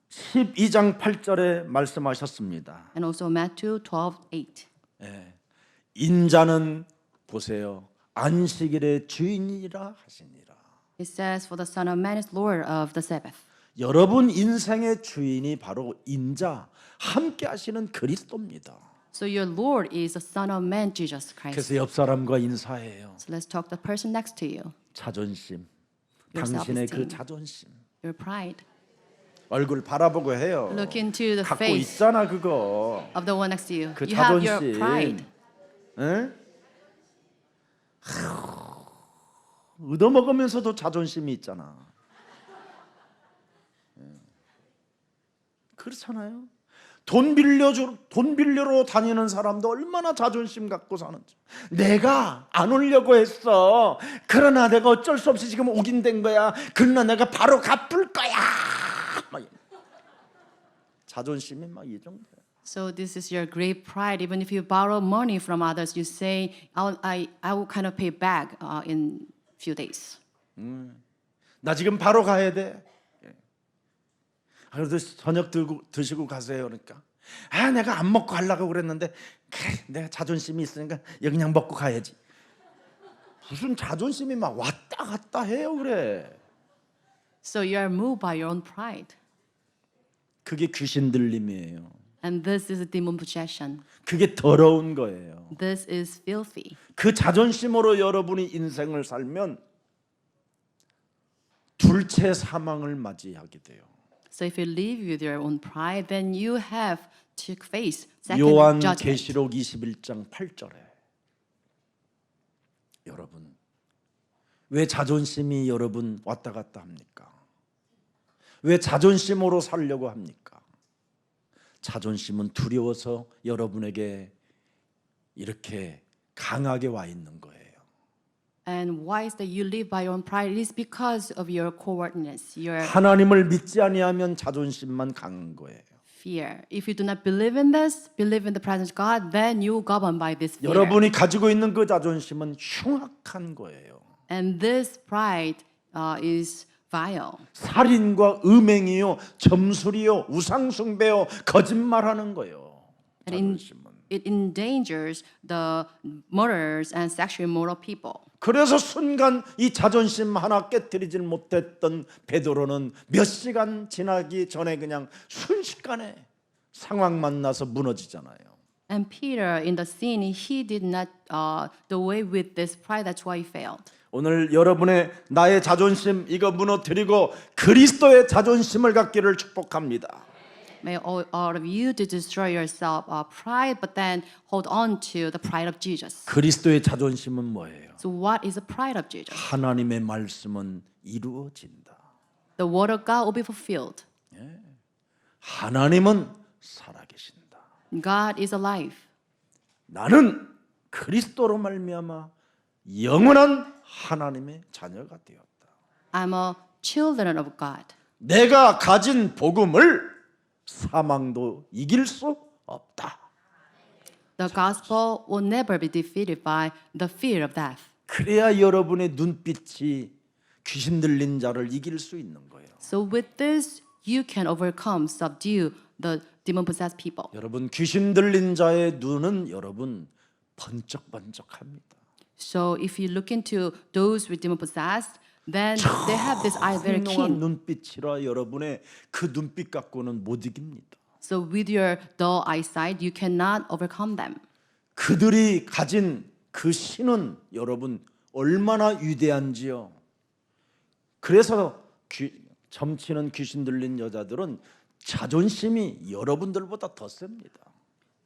12장 8절에 말씀하셨습니다. And also Matthew 12:8. 인자는 보세요. 안식일의 주인이라 하시니라. It says, "For the Son of Man is Lord of the Sabbath." 여러분 인생의 주인이 바로 인자, 함께 하시는 그리스도입니다. So your Lord is the Son of Man, Jesus Christ. 그래서 옆 사람과 인사해요. So let's talk to the person next to you. 자존심, Your 당신의 그 self-esteem. 자존심. Your pride. 얼굴 바라보고 해요. Look into the 갖고 face 있잖아 그거. of the one next to you. 그 You have your 자존심. pride. 에? 얻어먹으면서도 자존심이 있잖아. 그렇잖아요. 돈 빌려로 다니는 사람도 얼마나 자존심 갖고 사는지. 내가 안 오려고 했어. 그러나 내가 어쩔 수 없이 지금 오긴 된 거야. 그러나 내가 바로 갚을 거야. 막 자존심이 막 이 정도야. So this is your great pride. Even if you borrow money from others, you say, I will kind of pay back in few days. 나 지금 바로 가야 돼. 그래도 저녁 드시고 가세요. 그러니까 내가 안 먹고 가려고 그랬는데 그래, 내가 자존심이 있으니까 여기 그냥 먹고 가야지. 무슨 자존심이 막 왔다 갔다 해요 그래. So you are moved by your own pride. 그게 귀신 들림이에요. And this is a demon possession. 그게 더러운 거예요. This is filthy. 그 자존심으로 여러분이 인생을 살면 둘째 사망을 맞이하게 돼요. So if you live with your own pride, then you have to face second 요한 judgment. 계시록 21장 8절에 여러분 왜 자존심이 여러분 왔다 갔다 합니까? 왜 자존심으로 살려고 합니까? 자존심은 두려워서 여러분에게 이렇게 강하게 와 있는 거예요. And why is that you live by your own pride? It is because of your cowardness, your 하나님을 믿지 아니하면 자존심만 강한 거예요. fear. If you do not believe in this, believe in the presence of God, then you govern by this fear. 여러분이 가지고 있는 그 자존심은 흉악한 거예요. And this pride is vile. 살인과 음행이요, 점술이요, 우상숭배요, 거짓말하는 거예요. 자존심은. It endangers the murderers and sexually immoral people. 그래서 순간 이 자존심 하나 깨뜨리질 못했던 베드로는 몇 시간 지나기 전에 그냥 순식간에 상황 만나서 무너지잖아요. And Peter, in the scene, he did not the way with this pride. That's why he failed. 오늘 여러분의 나의 자존심 이거 무너뜨리고 그리스도의 자존심을 갖기를 축복합니다. May all of you to destroy yourself pride, but then hold on to the pride of Jesus. 그리스도의 자존심은 뭐예요? So what is the pride of Jesus? 하나님의 말씀은 이루어진다. The word of God will be fulfilled. 하나님은 살아계신다. God is alive. 나는 그리스도로 말미암아 영원한 하나님의 자녀가 되었다. I'm a children of God. 내가 가진 복음을 사망도 이길 수 없다. The gospel will never be defeated by the fear of death. 그래야 여러분의 눈빛이 귀신 들린 자를 이길 수 있는 거예요. So with this, you can overcome, subdue the demon-possessed people. 여러분 귀신 들린 자의 눈은 여러분 번쩍번쩍합니다. So if you look into those with demon-possessed, then they have this eye very 훌륭한 keen. 눈빛이라 여러분의 그 눈빛 갖고는 못 이깁니다. So with your dull eyesight, you cannot overcome them. 그들이 가진 그 신은 여러분 얼마나 위대한지요. 그래서 점치는 귀신 들린 여자들은 자존심이 여러분들보다 더 셉니다.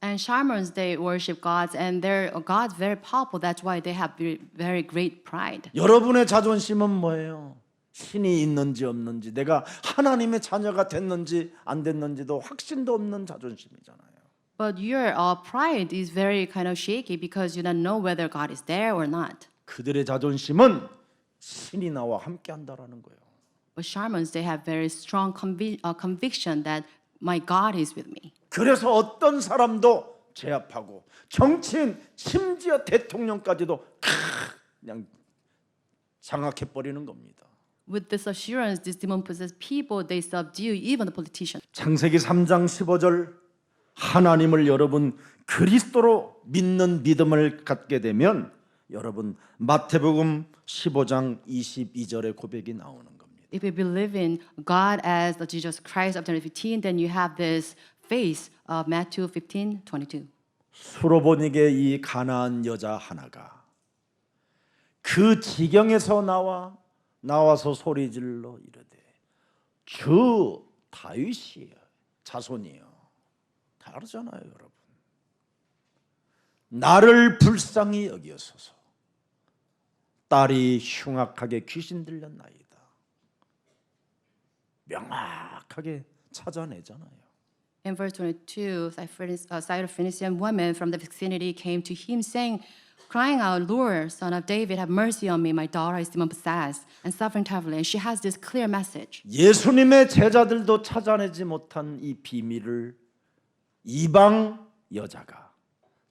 And shamans, they worship gods, and their gods very powerful. That's why they have very great pride. 여러분의 자존심은 뭐예요? 신이 있는지 없는지, 내가 하나님의 자녀가 됐는지 안 됐는지도 확신도 없는 자존심이잖아요. But your pride is very kind of shaky because you don't know whether God is there or not. 그들의 자존심은 신이 나와 함께한다라는 거예요. But shamans, they have very strong conviction that my God is with me. 그래서 어떤 사람도 제압하고 정치인 심지어 대통령까지도 그냥 장악해 버리는 겁니다. With this assurance, these demon-possessed people, they subdue even the politicians. 창세기 3장 15절 하나님을 여러분 그리스도로 믿는 믿음을 갖게 되면 여러분 마태복음 15장 22절의 고백이 나오는 겁니다. If you believe in God as the Jesus Christ of John 15, then you have this faith of Matthew 15:22. 수로보닉의 이 가나안 여자 하나가 그 지경에서 나와서 소리질러 이르되 주 다윗이여 자손이여 다 알잖아요 여러분. 나를 불쌍히 여기소서. 딸이 흉악하게 귀신 들렸나이다. 명확하게 찾아내잖아요. In verse 22, Syrophoenician woman from the vicinity came to him, saying, crying out, Lord, son of David, have mercy on me. My daughter is demon-possessed and suffering terribly. And she has this clear message. 예수님의 제자들도 찾아내지 못한 이 비밀을 이방 여자가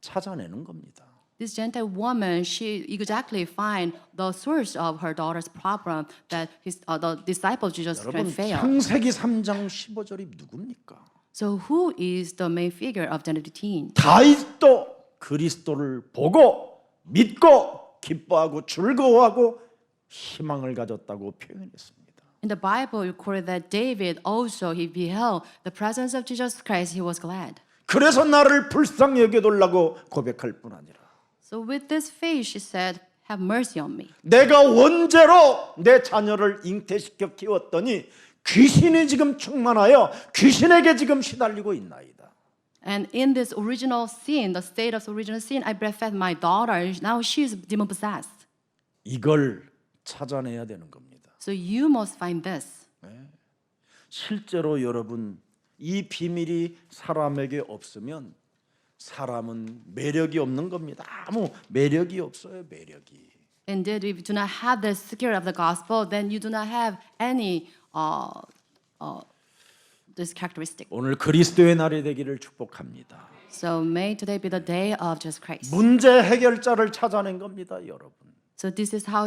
찾아내는 겁니다. This Gentile woman, she exactly find the source of her daughter's problem that the disciple Jesus 여러분, Christ failed. 창세기 3장 15절이 누굽니까? So who is the main figure of Genesis 18? 다윗도 그리스도를 보고 믿고 기뻐하고 즐거워하고 희망을 가졌다고 표현했습니다. In the Bible, recorded that David also he beheld the presence of Jesus Christ. He was glad. 그래서 나를 불쌍히 여겨달라고 고백할 뿐 아니라 So with this faith, she said, "Have mercy on me." 내가 원죄로 내 자녀를 잉태시켜 키웠더니 귀신이 지금 충만하여 귀신에게 지금 시달리고 있나이다. And in this original sin, the state of original sin, I breastfed my daughter. Now she is demon possessed. 이걸 찾아내야 되는 겁니다. So you must find this. 실제로 여러분 이 비밀이 사람에게 없으면 사람은 매력이 없는 겁니다. 아무 매력이 없어요. 매력이. Indeed, if you do not have the secret of the gospel, then you do not have any this characteristic. 오늘 그리스도의 날이 되기를 축복합니다. So may today be the day of Jesus Christ. 문제 해결자를 찾아낸 겁니다, 여러분. So this is how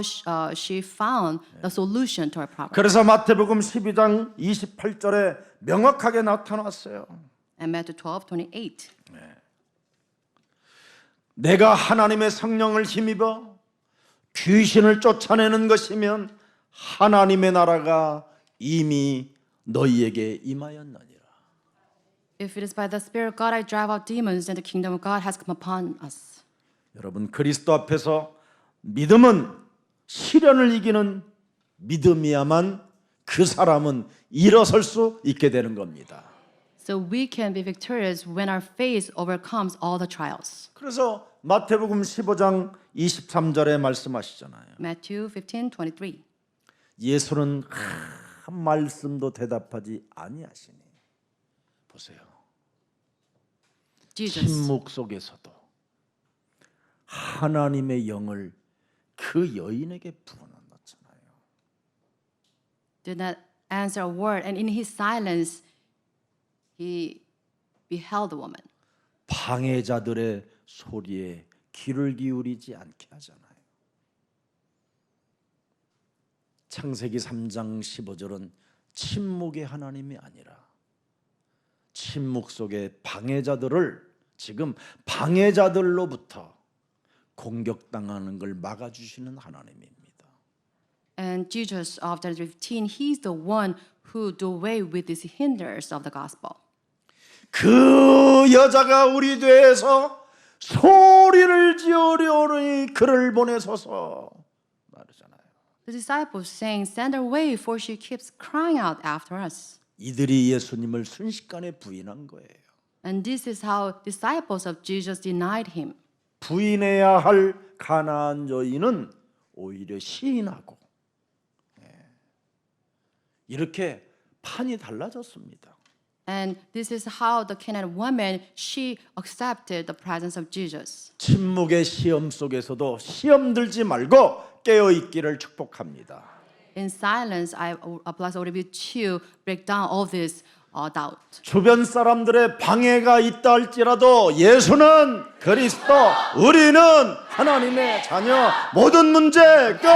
she found the solution to her problem. 그래서 마태복음 12장 28절에 명확하게 나타났어요. And Matthew 12:28. 내가 하나님의 성령을 힘입어 귀신을 쫓아내는 것이면 하나님의 나라가 이미 너희에게 임하였느니라. If it is by the Spirit of God I drive out demons, then the kingdom of God has come upon us. 여러분 그리스도 앞에서 믿음은 시련을 이기는 믿음이야만 그 사람은 일어설 수 있게 되는 겁니다. So we can be victorious when our faith overcomes all the trials. 그래서 마태복음 15장 23절에 말씀하시잖아요. Matthew 15:23. 예수는 한 말씀도 대답하지 아니하시니. 보세요. Jesus 침묵 속에서도 하나님의 영을 그 여인에게 부어넣었잖아요. did not answer a word, and in his silence, he beheld the woman. 방해자들의 소리에 귀를 기울이지 않게 하잖아요. 창세기 3장 15절은 침묵의 하나님이 아니라 침묵 속에 방해자들을 지금 방해자들로부터 공격당하는 걸 막아주시는 하나님입니다. And Jesus of Genesis 15, he's the one who do away with these hinders of the gospel. 그 여자가 우리 되에서 소리를 지으려니 그를 보내소서 말하잖아요. The disciples saying, "Send her away, for she keeps crying out after us." 이들이 예수님을 순식간에 부인한 거예요. And this is how disciples of Jesus denied him. 부인해야 할 가나안 여인은 오히려 시인하고 이렇게 판이 달라졌습니다. And this is how the Canaanite woman, she accepted the presence of Jesus. 침묵의 시험 속에서도 시험 들지 말고 깨어 있기를 축복합니다. In silence, I bless all of you to break down all this doubt. 주변 사람들의 방해가 있다 할지라도 예수는 그리스도, 우리는 하나님의 자녀, 모든 문제 끝,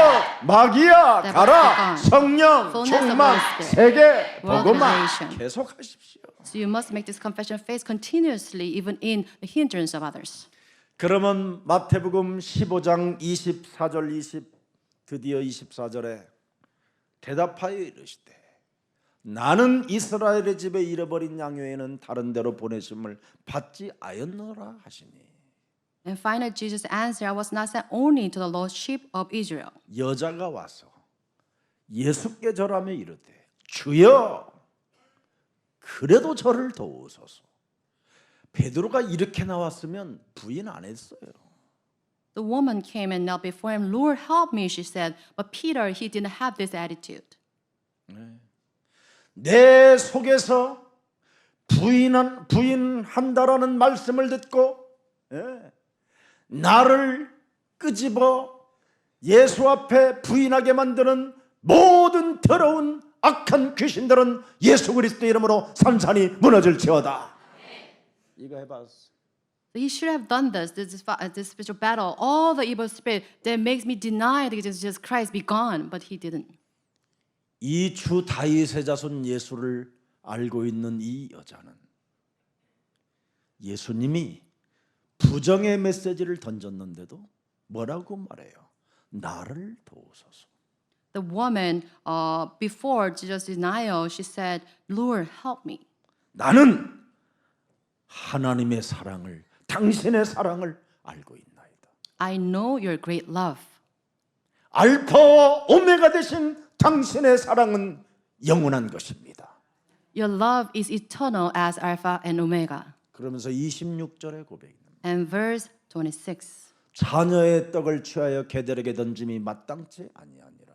마귀야 가라, 성령 충만, 세계 복음화 계속하십시오. So you must make this confession of faith continuously, even in the hindrance of others. 그러면 마태복음 15장 24절 드디어 24절에 대답하여 이르시되 나는 이스라엘의 집에 잃어버린 양 외에는 다른 데로 보내심을 받지 아였노라 하시니. And finally Jesus answered, I was not sent only to the lost sheep of Israel. 여자가 와서 예수께 절하며 이르되 주여 그래도 저를 도우소서. 베드로가 이렇게 나왔으면 부인 안 했어요. The woman came and knelt before him. Lord, help me, she said. But Peter, he didn't have this attitude. 내 속에서 부인한다라는 말씀을 듣고 나를 끄집어 예수 앞에 부인하게 만드는 모든 더러운 악한 귀신들은 예수 그리스도 이름으로 산산이 무너질지어다. 이거 해봤어. He should have done this spiritual battle. All the evil spirit that makes me deny that Jesus Christ be gone, but he didn't. 이 주 다윗의 자손 예수를 알고 있는 이 여자는 예수님이 부정의 메시지를 던졌는데도 뭐라고 말해요? 나를 도우소서. The woman, before Jesus' denial, she said, Lord, help me. 나는 하나님의 사랑을, 당신의 사랑을 알고 있나이다. I know your great love. 알파와 오메가 되신 당신의 사랑은 영원한 것입니다. Your love is eternal as Alpha and Omega. 그러면서 26절의 고백입니다. And verse 26. 자녀의 떡을 취하여 개들에게 던짐이 마땅치 아니하니라.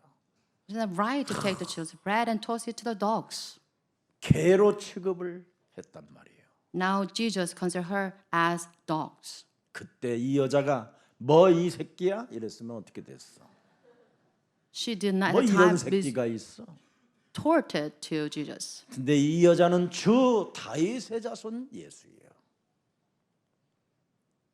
Isn't it right to take the children's bread and toss it to the dogs? 개로 취급을 했단 말이에요. Now Jesus considered her as dogs. 그때 이 여자가 뭐 이 새끼야? 이랬으면 어떻게 됐어? She did not 뭐 at the 이런 time be 새끼가 있어? tortured to Jesus. 근데 이 여자는 주 다윗의 자손 예수예요.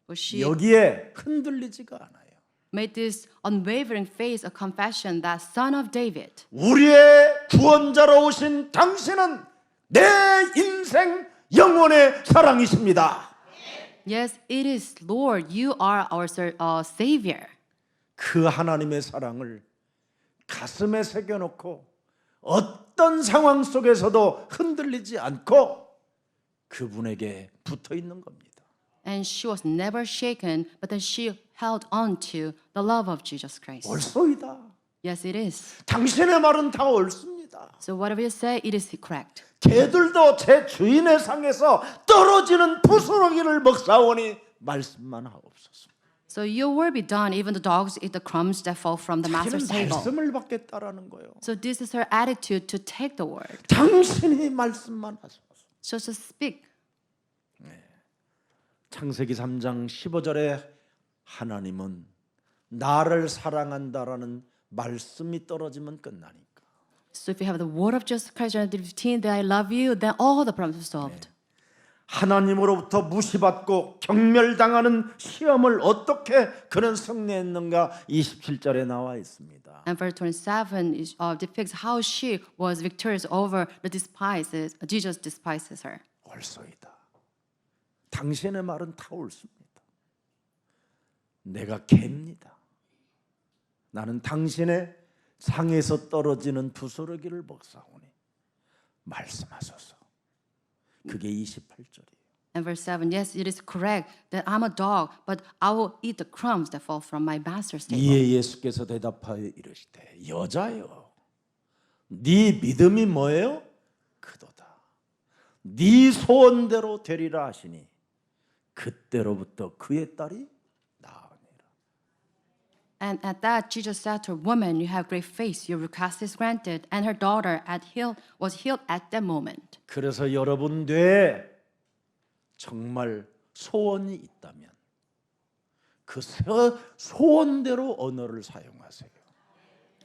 But she 여기에 흔들리지가 않아요. made this unwavering faith a confession that Son of David, 우리의 구원자로 오신 당신은 내 인생 영혼의 사랑이십니다. yes, it is Lord, you are our Savior. 그 하나님의 사랑을 가슴에 새겨놓고 어떤 상황 속에서도 흔들리지 않고 그분에게 붙어 있는 겁니다. And she was never shaken, but then she held on to the love of Jesus Christ. 옳소이다. Yes, it is. 당신의 말은 다 옳습니다. So whatever you say, it is correct. 개들도 제 주인의 상에서 떨어지는 부스러기를 먹사오니 말씀만 하옵소서. So your will be done, even the dogs eat the crumbs that fall from the 자기는 master's table. 말씀을 받겠다라는 거예요. So this is her attitude to take the word. 당신이 말씀만 하소서. So to speak. 창세기 3장 15절에 하나님은 나를 사랑한다라는 말씀이 떨어지면 끝나니까. So if you have the word of Jesus Christ in 15 that I love you, then all the problems are solved. 하나님으로부터 무시받고 경멸당하는 시험을 어떻게 그는 승리했는가 27절에 나와 있습니다. And verse 27 depicts how she was victorious over the despises. Jesus despises her. 옳소이다. 당신의 말은 다 옳습니다. 내가 개입니다. 나는 당신의 상에서 떨어지는 부스러기를 먹사오니 말씀하소서. 그게 28절이에요. And verse 7, yes, it is correct that I'm a dog, but I will eat the crumbs that fall from my master's table. 이에 예수께서 대답하여 이르시되 여자여 네 믿음이 뭐예요? 그도다. 네 소원대로 되리라 하시니 그때로부터 그의 딸이 나으니라. And at that, Jesus said to her, woman, you have great faith. Your request is granted. And her daughter was healed at that moment. 그래서 여러분 뇌에 정말 소원이 있다면 그 소원대로 언어를 사용하세요.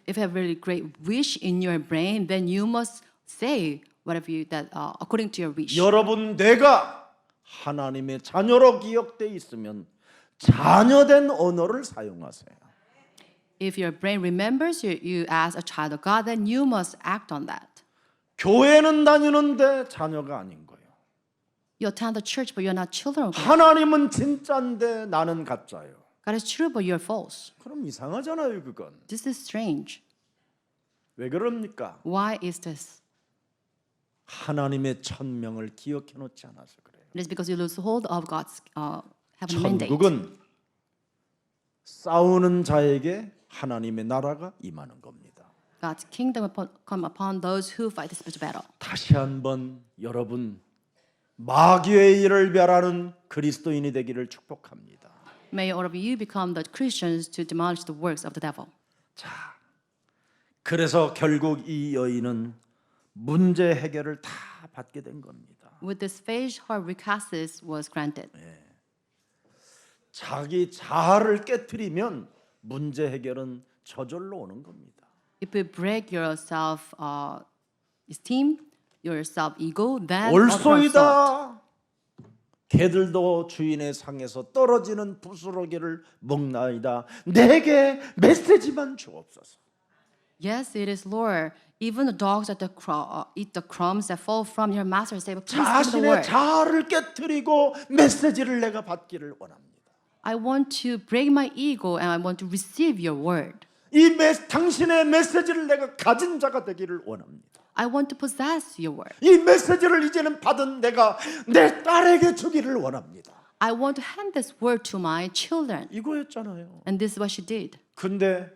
If you have really great wish in your brain, then you must say whatever you that according to your wish. 여러분 뇌가 하나님의 자녀로 기억돼 있으면 자녀된 언어를 사용하세요. If your brain remembers you as a child of God, then you must act on that. 교회는 다니는데 자녀가 아닌 거예요. You attend the church, but you're not children of God. 하나님은 진짜인데 나는 가짜예요. God is true, but you're false. 그럼 이상하잖아요, 그건. This is strange. 왜 그럽니까? Why is this? 하나님의 천명을 기억해 놓지 않아서 그래요. It is because you lose hold of God's heavenly mandate. 천국은 싸우는 자에게 하나님의 나라가 임하는 겁니다. God's kingdom will come upon those who fight the spiritual battle. 다시 한번 여러분 마귀의 일을 멸하는 그리스도인이 되기를 축복합니다. May all of you become the Christians to demolish the works of the devil. 자, 그래서 결국 이 여인은 문제 해결을 다 받게 된 겁니다. With this faith, her request was granted. 자기 자아를 깨트리면 문제 해결은 저절로 오는 겁니다. If you break your self-esteem, your self-ego, then all problems solved. 옳소이다. 개들도 주인의 상에서 떨어지는 부스러기를 먹나이다. 내게 메시지만 주옵소서. Yes, it is Lord. Even the dogs eat the crumbs that fall from your master's table. Please give me the 자신의 word. 자아를 깨뜨리고 메시지를 내가 받기를 원합니다. I want to break my ego and I want to receive your word. 당신의 메시지를 내가 가진 자가 되기를 원합니다. I want to possess your word. 이 메시지를 이제는 받은 내가 내 딸에게 주기를 원합니다. I want to hand this word to my children. 이거였잖아요. And this is what she did. 근데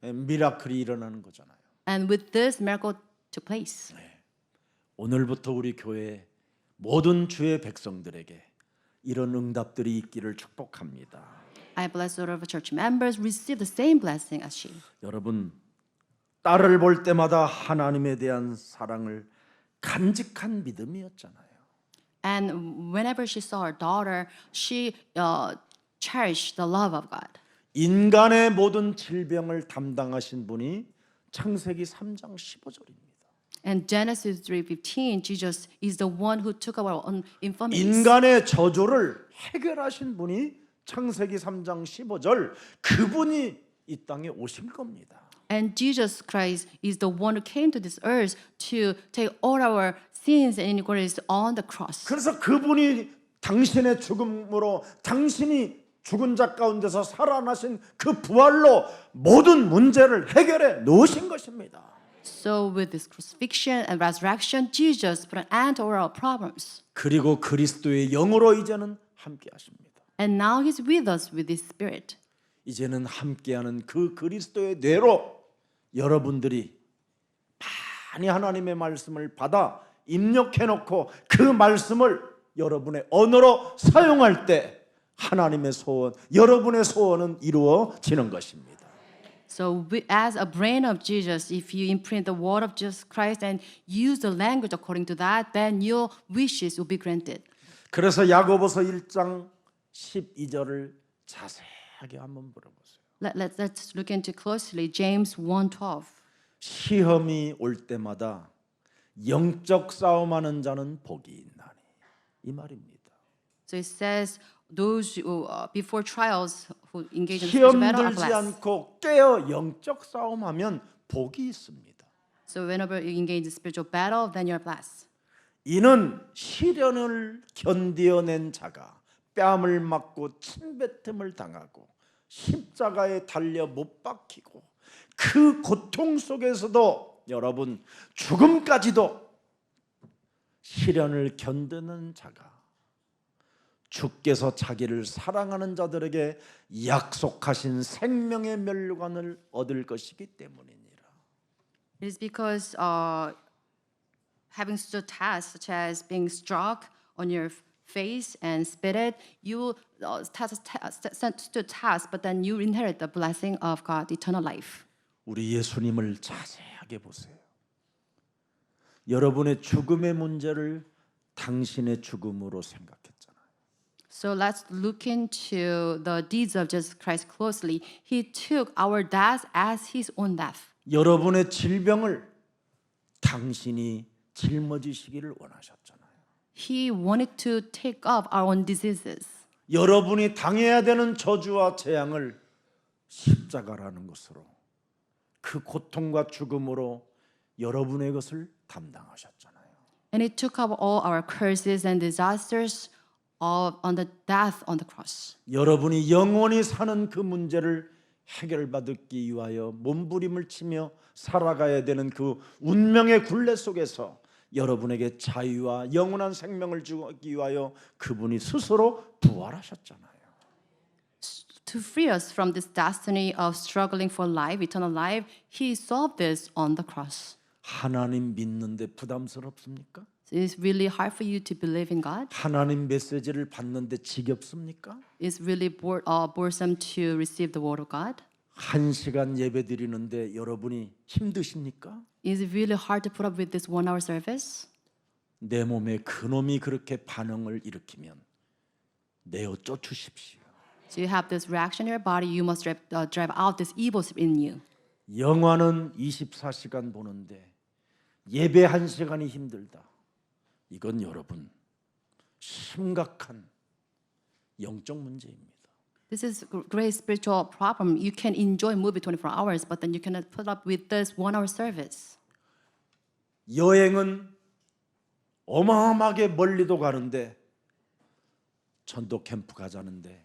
미라클이 일어나는 거잖아요. And with this, miracle took place. 오늘부터 우리 교회 모든 주의 백성들에게 이런 응답들이 있기를 축복합니다. I bless all of the church members receive the same blessing as she. 여러분, 딸을 볼 때마다 하나님에 대한 사랑을 간직한 믿음이었잖아요. And whenever she saw her daughter, she cherished the love of God. 인간의 모든 질병을 담당하신 분이 창세기 3장 15절입니다. And Genesis 3:15, Jesus is the one who took our own infirmities. 인간의 저주를 해결하신 분이 창세기 3장 15절, 그분이 이 땅에 오실 겁니다. And Jesus Christ is the one who came to this earth to take all our sins and iniquities on the cross. 그래서 그분이 당신의 죽음으로 당신이 죽은 자 가운데서 살아나신 그 부활로 모든 문제를 해결해 놓으신 것입니다. So with this crucifixion and resurrection, Jesus put an end to all our problems. 그리고 그리스도의 영으로 이제는 함께 하십니다. And now He's with us with His Spirit. 이제는 함께하는 그 그리스도의 뇌로 여러분들이 많이 하나님의 말씀을 받아 입력해 놓고 그 말씀을 여러분의 언어로 사용할 때 하나님의 소원, 여러분의 소원은 이루어지는 것입니다. So as a brain of Jesus, if you imprint the word of Jesus Christ and use the language according to that, then your wishes will be granted. 그래서 야고보서 1장 12절을 자세하게 한번 물어보세요. Let's look into closely James 1:12. 시험이 올 때마다 영적 싸움하는 자는 복이 있나니, 이 말입니다. So it says those who before trials who engage in 시험 spiritual battle are 들지 blessed. 않고 깨어 영적 싸움하면 복이 있습니다. So whenever you engage in spiritual battle, then you're blessed. 이는 시련을 견디어낸 자가 뺨을 맞고 침뱉음을 당하고 십자가에 달려 못 박히고 그 고통 속에서도 여러분 죽음까지도 시련을 견디는 자가 주께서 자기를 사랑하는 자들에게 약속하신 생명의 멸류관을 얻을 것이기 때문이니라. It is because having stood tests such as being struck on your face and spitted, you stood tests, but then you inherit the blessing of God, eternal life. 우리 예수님을 자세하게 보세요. 여러분의 죽음의 문제를 당신의 죽음으로 생각했잖아요. So let's look into the deeds of Jesus Christ closely. He took our death as his own death. 여러분의 질병을 당신이 짊어지시기를 원하셨잖아요. He wanted to take up our own diseases. 여러분이 당해야 되는 저주와 재앙을 십자가라는 것으로 그 고통과 죽음으로 여러분의 것을 담당하셨잖아요. And he took up all our curses and disasters on the death on the cross. 여러분이 영원히 사는 그 문제를 해결받기 위하여 몸부림을 치며 살아가야 되는 그 운명의 굴레 속에서 여러분에게 자유와 영원한 생명을 주기 위하여 그분이 스스로 부활하셨잖아요. To free us from this destiny of struggling for life, eternal life, he solved this on the cross. 하나님 믿는데 부담스럽습니까? It's really hard for you to believe in God. 하나님 메시지를 받는데 지겹습니까? It's really boresome to receive the word of God. 1시간 예배 드리는데 여러분이 힘드십니까? Is it really hard to put up with this 1-hour service? 내 몸에 그놈이 그렇게 반응을 일으키면 내어 쫓으십시오. So you have this reaction in your body, you must drive out this evil in you. 영화는 24시간 보는데 예배 1시간이 힘들다. 이건 여러분 심각한 영적 문제입니다. This is a great spiritual problem. You can enjoy movie 24 hours, but then you cannot put up with this 1 hour service. 여행은 어마어마하게 멀리도 가는데 전도 캠프 가자는데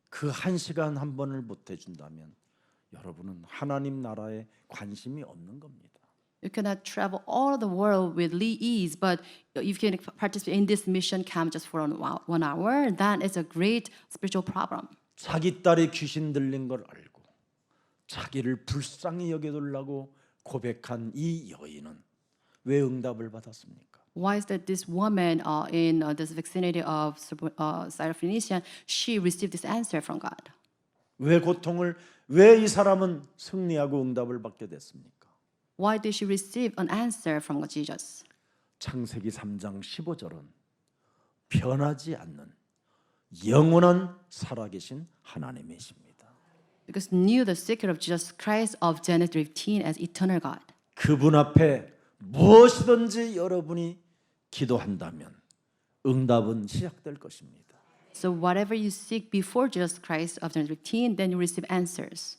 그 1시간 한 번을 못 해준다면 여러분은 하나님 나라에 관심이 없는 겁니다. You cannot travel all the world with ease, but if you can participate in this mission camp just for 1 hour, then it's a great spiritual problem. 자기 딸이 귀신 들린 걸 알고 자기를 불쌍히 여겨달라고 고백한 이 여인은 왜 응답을 받았습니까? Why is that this woman in this vicinity of Syrophoenician, she received this answer from God? 왜 이 사람은 승리하고 응답을 받게 됐습니까? Why did she receive an answer from Jesus? 창세기 3장 15절은 변하지 않는 영원한 살아계신 하나님이십니다. Because knew the secret of Jesus Christ of Genesis 15 as eternal God. 그분 앞에 무엇이든지 여러분이 기도한다면 응답은 시작될 것입니다. So whatever you seek before Jesus Christ of Genesis 15, then you receive answers.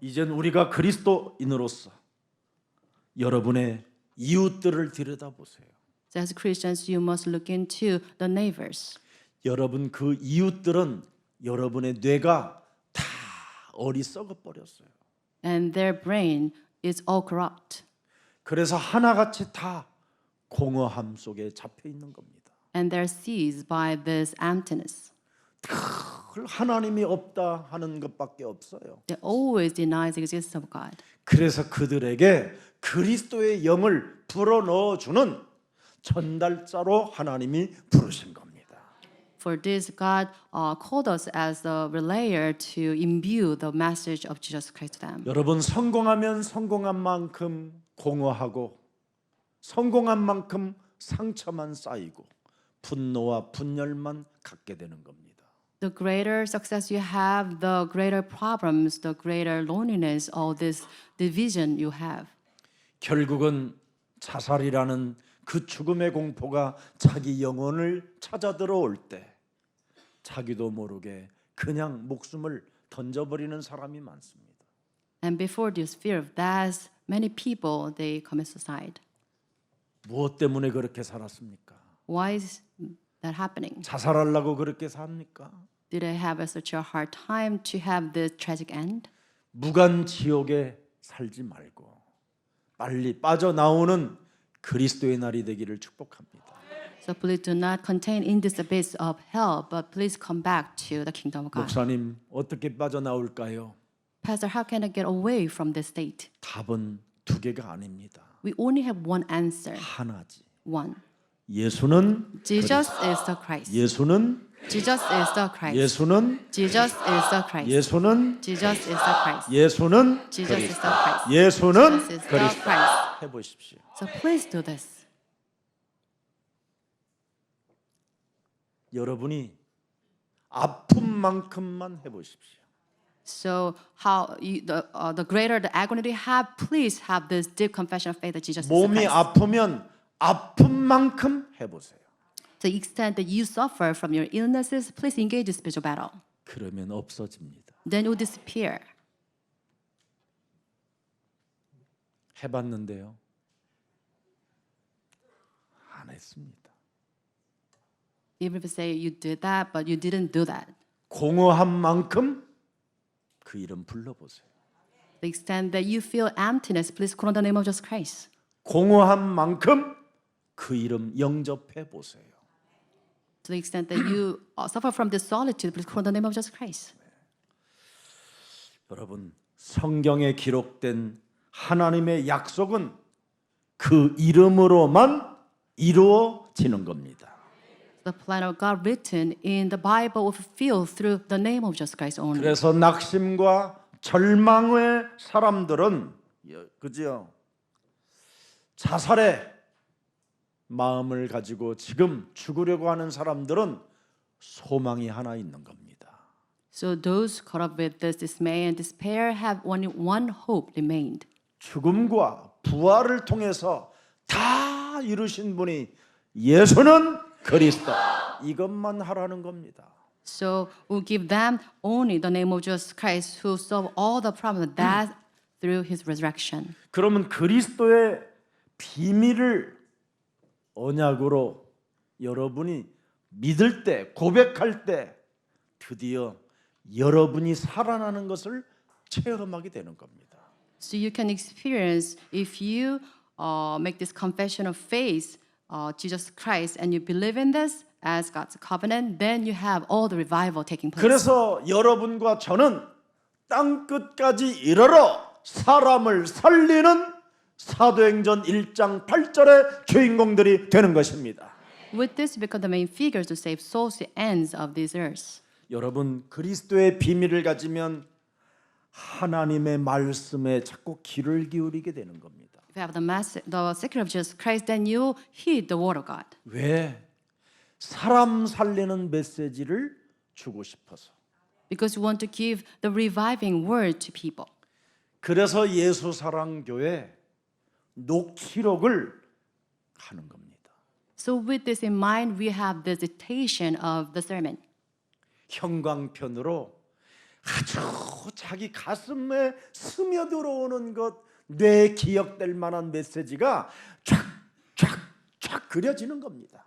이젠 우리가 그리스도인으로서 여러분의 이웃들을 들여다보세요. So as Christians, you must look into the neighbors. 여러분 그 이웃들은 여러분의 뇌가 다 어리석어 버렸어요. And their brain is all corrupt. 그래서 하나같이 다 공허함 속에 잡혀 있는 겁니다. And they're seized by this emptiness. 하나님이 없다 하는 것밖에 없어요. They always deny the existence of God. 그래서 그들에게 그리스도의 영을 불어넣어 주는 전달자로 하나님이 부르신 겁니다. For this, God called us as the relayer to imbue the message of Jesus Christ to them. 여러분 성공하면 성공한 만큼 공허하고 성공한 만큼 상처만 쌓이고 분노와 분열만 갖게 되는 겁니다. The greater success you have, the greater problems, the greater loneliness, all this division you have. 결국은 자살이라는 그 죽음의 공포가 자기 영혼을 찾아 들어올 때 자기도 모르게 그냥 목숨을 던져버리는 사람이 많습니다. And before this fear of death, many people they commit suicide. 무엇 때문에 그렇게 살았습니까? Why is that happening? 자살하려고 그렇게 삽니까? Did they have such a hard time to have this tragic end? 무간 지옥에 살지 말고 빨리 빠져나오는 그리스도의 날이 되기를 축복합니다. So please do not contain in this abyss of hell, but please come back to the kingdom of God. 목사님 어떻게 빠져나올까요? Pastor, how can I get away from this state? 답은 두 개가 아닙니다. We only have one answer. 하나지. One. 예수는 Jesus is the Christ. 예수는 Jesus is the Christ. 예수는 Jesus is the Christ. 예수는 Jesus is the Christ. 예수는 Jesus is the Christ. 예수는 Jesus is the 그리스도. Christ. 해보십시오. So please do this. 여러분이 아픈 만큼만 해보십시오. So how the greater the agony you have, please have this deep confession of faith that Jesus is the 몸이 Christ. 아프면 아픈 만큼 해보세요. To the extent that you suffer from your illnesses, please engage in spiritual battle. 그러면 없어집니다. Then it will disappear. 해봤는데요. 안 했습니다. Even if you say you did that, but you didn't do that. 공허한 만큼 그 이름 불러보세요. To the extent that you feel emptiness, please call on the name of Jesus Christ. 공허한 만큼 그 이름 영접해 보세요. To the extent that you suffer from this solitude, please call on the name of Jesus Christ. 여러분 성경에 기록된 하나님의 약속은 그 이름으로만 이루어지는 겁니다. The plan of God written in the Bible will fulfill through the name of Jesus Christ only. 그래서 낙심과 절망의 사람들은 그죠? 자살의 마음을 가지고 지금 죽으려고 하는 사람들은 소망이 하나 있는 겁니다. So those caught up with this dismay and despair have only one hope remained. 죽음과 부활을 통해서 다 이루신 분이 예수는 그리스도. 이것만 하라는 겁니다. So we'll give them only the name of Jesus Christ who solved all the problems that through his resurrection. 그러면 그리스도의 비밀을 언약으로 여러분이 믿을 때, 고백할 때 드디어 여러분이 살아나는 것을 체험하게 되는 겁니다. So you can experience if you make this confession of faith, Jesus Christ, and you believe in this as God's covenant, then you have all the revival taking place. 그래서 여러분과 저는 땅 끝까지 이르러 사람을 살리는 사도행전 1장 8절의 주인공들이 되는 것입니다. With this, you become the main figures to save souls to the ends of this earth. 여러분 그리스도의 비밀을 가지면 하나님의 말씀에 자꾸 귀를 기울이게 되는 겁니다. If you have the secret of Jesus Christ, then you heed the word of God. 왜? 사람 살리는 메시지를 주고 싶어서. Because you want to give the reviving word to people. 그래서 예수사랑교회 녹취록을 하는 겁니다. So with this in mind, we have the dictation of the sermon. 형광펜으로 아주 자기 가슴에 스며들어오는 것, 뇌에 기억될 만한 메시지가 쫙쫙쫙 그려지는 겁니다.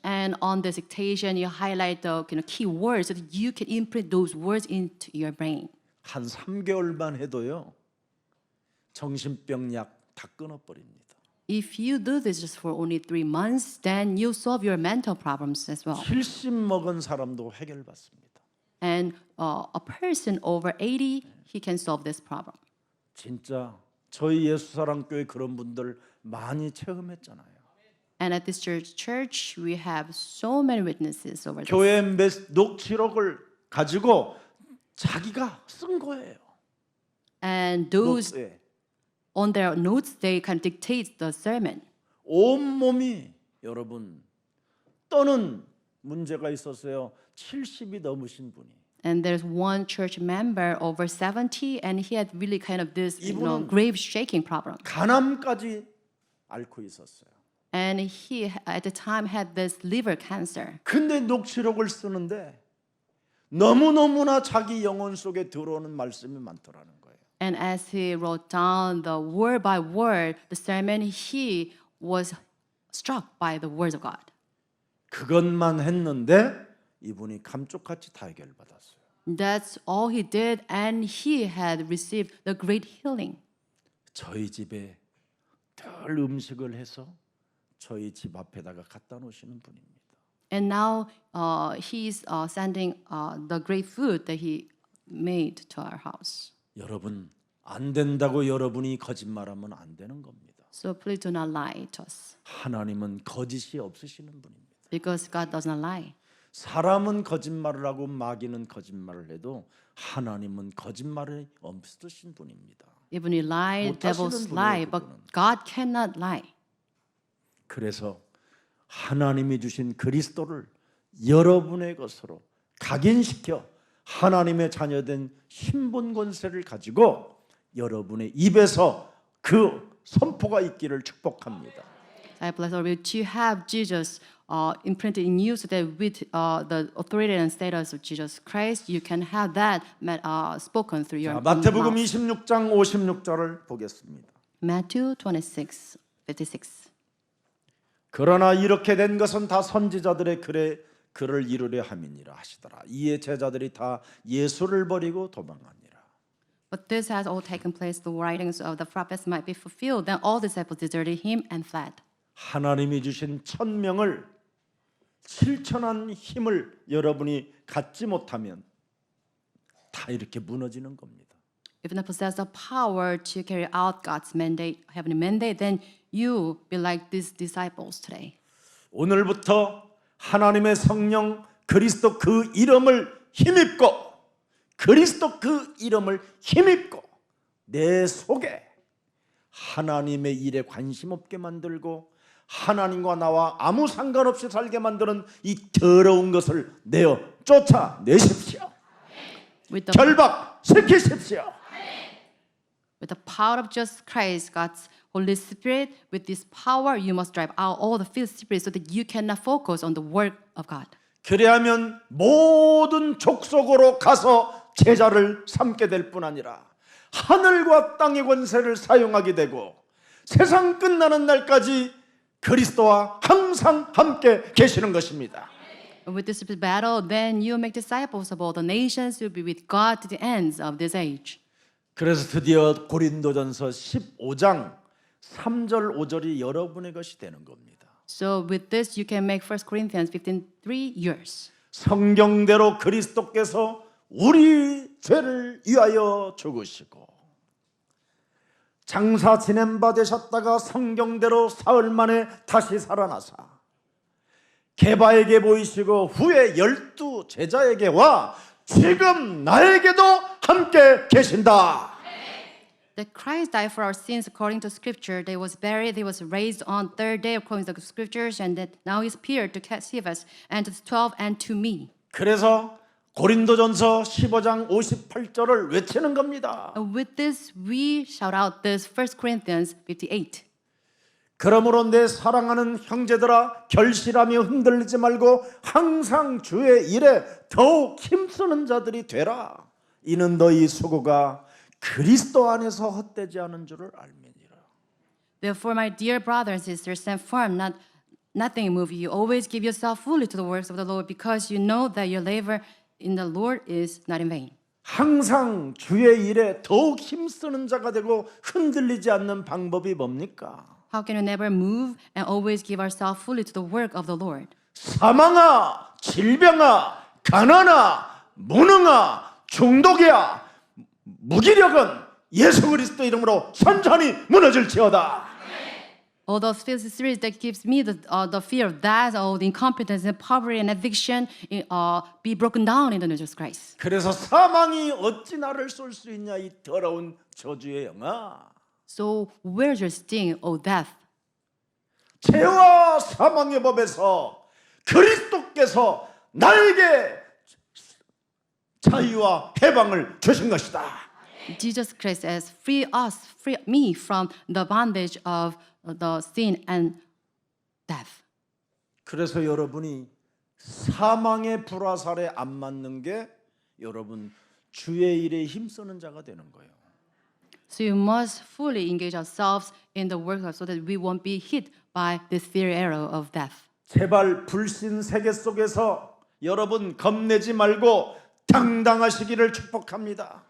And on this dictation, you highlight the key words so that you can imprint those words into your brain. 한 3개월만 해도요. 정신병 약 다 끊어버립니다. If you do this just for only 3 months, then you solve your mental problems as well. 70 먹은 사람도 해결받습니다. And a person over 80, he can solve this problem. 진짜 저희 예수사랑교회 그런 분들 많이 체험했잖아요. And at this church, we have so many witnesses over this. 교회 녹취록을 가지고 자기가 쓴 거예요. And those 노트에. on their notes, they can dictate the sermon. 온몸이 여러분 떠는 문제가 있었어요. 70이 넘으신 분이. And there's one church member over 70, and he had really kind of this 이분은 grave shaking problem. 간암까지 앓고 있었어요. And he at the time had this liver cancer. 근데 녹취록을 쓰는데 너무너무나 자기 영혼 속에 들어오는 말씀이 많더라는 거예요. And as he wrote down the word by word the sermon, he was struck by the words of God. 그것만 했는데 이분이 감쪽같이 다 해결받았어요. That's all he did, and he had received the great healing. 저희 집에 늘 음식을 해서 저희 집 앞에다가 갖다 놓으시는 분입니다. And now he's sending the great food that he made to our house. 여러분 안 된다고 여러분이 거짓말하면 안 되는 겁니다. So please do not lie to us, 하나님은 거짓이 없으시는 분입니다. because God does not lie. 사람은 거짓말을 하고 마귀는 거짓말을 해도 하나님은 거짓말이 없으신 분입니다. Even you lie, 못하시는 devils 분이에요, lie, but 그분은. God cannot lie. 그래서 하나님이 주신 그리스도를 여러분의 것으로 각인시켜 하나님의 자녀된 신분 권세를 가지고 여러분의 입에서 그 선포가 있기를 축복합니다. I bless all of you to have Jesus imprinted in you, so that with the authority and status of Jesus Christ, you can have that spoken through your 자, 마태복음 mouth. 26장 56절을 보겠습니다. Matthew 26, 56. 그러나 이렇게 된 것은 다 선지자들의 글을 이루려 함이니라 하시더라. 이에 제자들이 다 예수를 버리고 도망하니라. But this has all taken place, the writings of the prophets might be fulfilled. Then all disciples deserted him and fled. 하나님이 주신 천명을 실천한 힘을 여러분이 갖지 못하면 다 이렇게 무너지는 겁니다. If you not possess the power to carry out God's mandate, heavenly mandate, then you be like these disciples today. 오늘부터 하나님의 성령 그리스도 그 이름을 힘입고 그리스도 그 이름을 힘입고 내 속에 하나님의 일에 관심 없게 만들고 하나님과 나와 아무 상관없이 살게 만드는 이 더러운 것을 내어 쫓아내십시오. With the 결박시키십시오. With the power of Jesus Christ, God's Holy Spirit, with this power, you must drive out all the filthy spirits so that you cannot focus on the work of God. 그래야면 모든 족속으로 가서 제자를 삼게 될 뿐 아니라 하늘과 땅의 권세를 사용하게 되고 세상 끝나는 날까지 그리스도와 항상 함께 계시는 것입니다. With this battle, then you make disciples of all the nations. You'll be with God to the ends of this age. 그래서 드디어 고린도전서 15장 3절 5절이 여러분의 것이 되는 겁니다. So with this, you can make 1 Corinthians 15:3 yours. 성경대로 그리스도께서 우리 죄를 위하여 죽으시고 장사 지낸 바 되셨다가 성경대로 사흘 만에 다시 살아나사 게바에게 보이시고 후에 12 제자에게 와 지금 나에게도 함께 계신다. That Christ died for our sins according to Scripture. That he was buried. He was raised on third day according to the Scriptures, and that now He's appeared to Cephas and to the 12 and to me. 그래서 고린도전서 15장 58절을 외치는 겁니다. And with this, we shout out this 1 Corinthians 58. 그러므로 내 사랑하는 형제들아 결실하며 흔들리지 말고 항상 주의 일에 더욱 힘쓰는 자들이 되라. 이는 너희 수고가 그리스도 안에서 헛되지 않은 줄을 알미니라. Therefore, my dear brothers and sisters, stand firm, nothing move you. Always give yourself fully to the works of the Lord, because you know that your labor in the Lord is not in vain. 항상 주의 일에 더욱 힘쓰는 자가 되고 흔들리지 않는 방법이 뭡니까? How can we never move and always give ourselves fully to the work of the Lord? 사망아, 질병아, 가난아, 무능아, 중독이야, 무기력은 예수 그리스도 이름으로 선천히 무너질지어다. All those filthy spirits that gives me the fear of that, all the incompetence and poverty and addiction, be broken down in the name of Jesus Christ. 그래서 사망이 어찌 나를 쏠 수 있냐 이 더러운 저주의 영아. So where's your sting, O death? 죄와 사망의 법에서 그리스도께서 나에게 자유와 해방을 주신 것이다. Jesus Christ has free me from the bondage of the sin and death. 그래서 여러분이 사망의 불화살에 안 맞는 게 여러분 주의 일에 힘쓰는 자가 되는 거예요. So you must fully engage ourselves in the work so that we won't be hit by this fiery arrow of death. 제발 불신 세계 속에서 여러분 겁내지 말고 당당하시기를 축복합니다.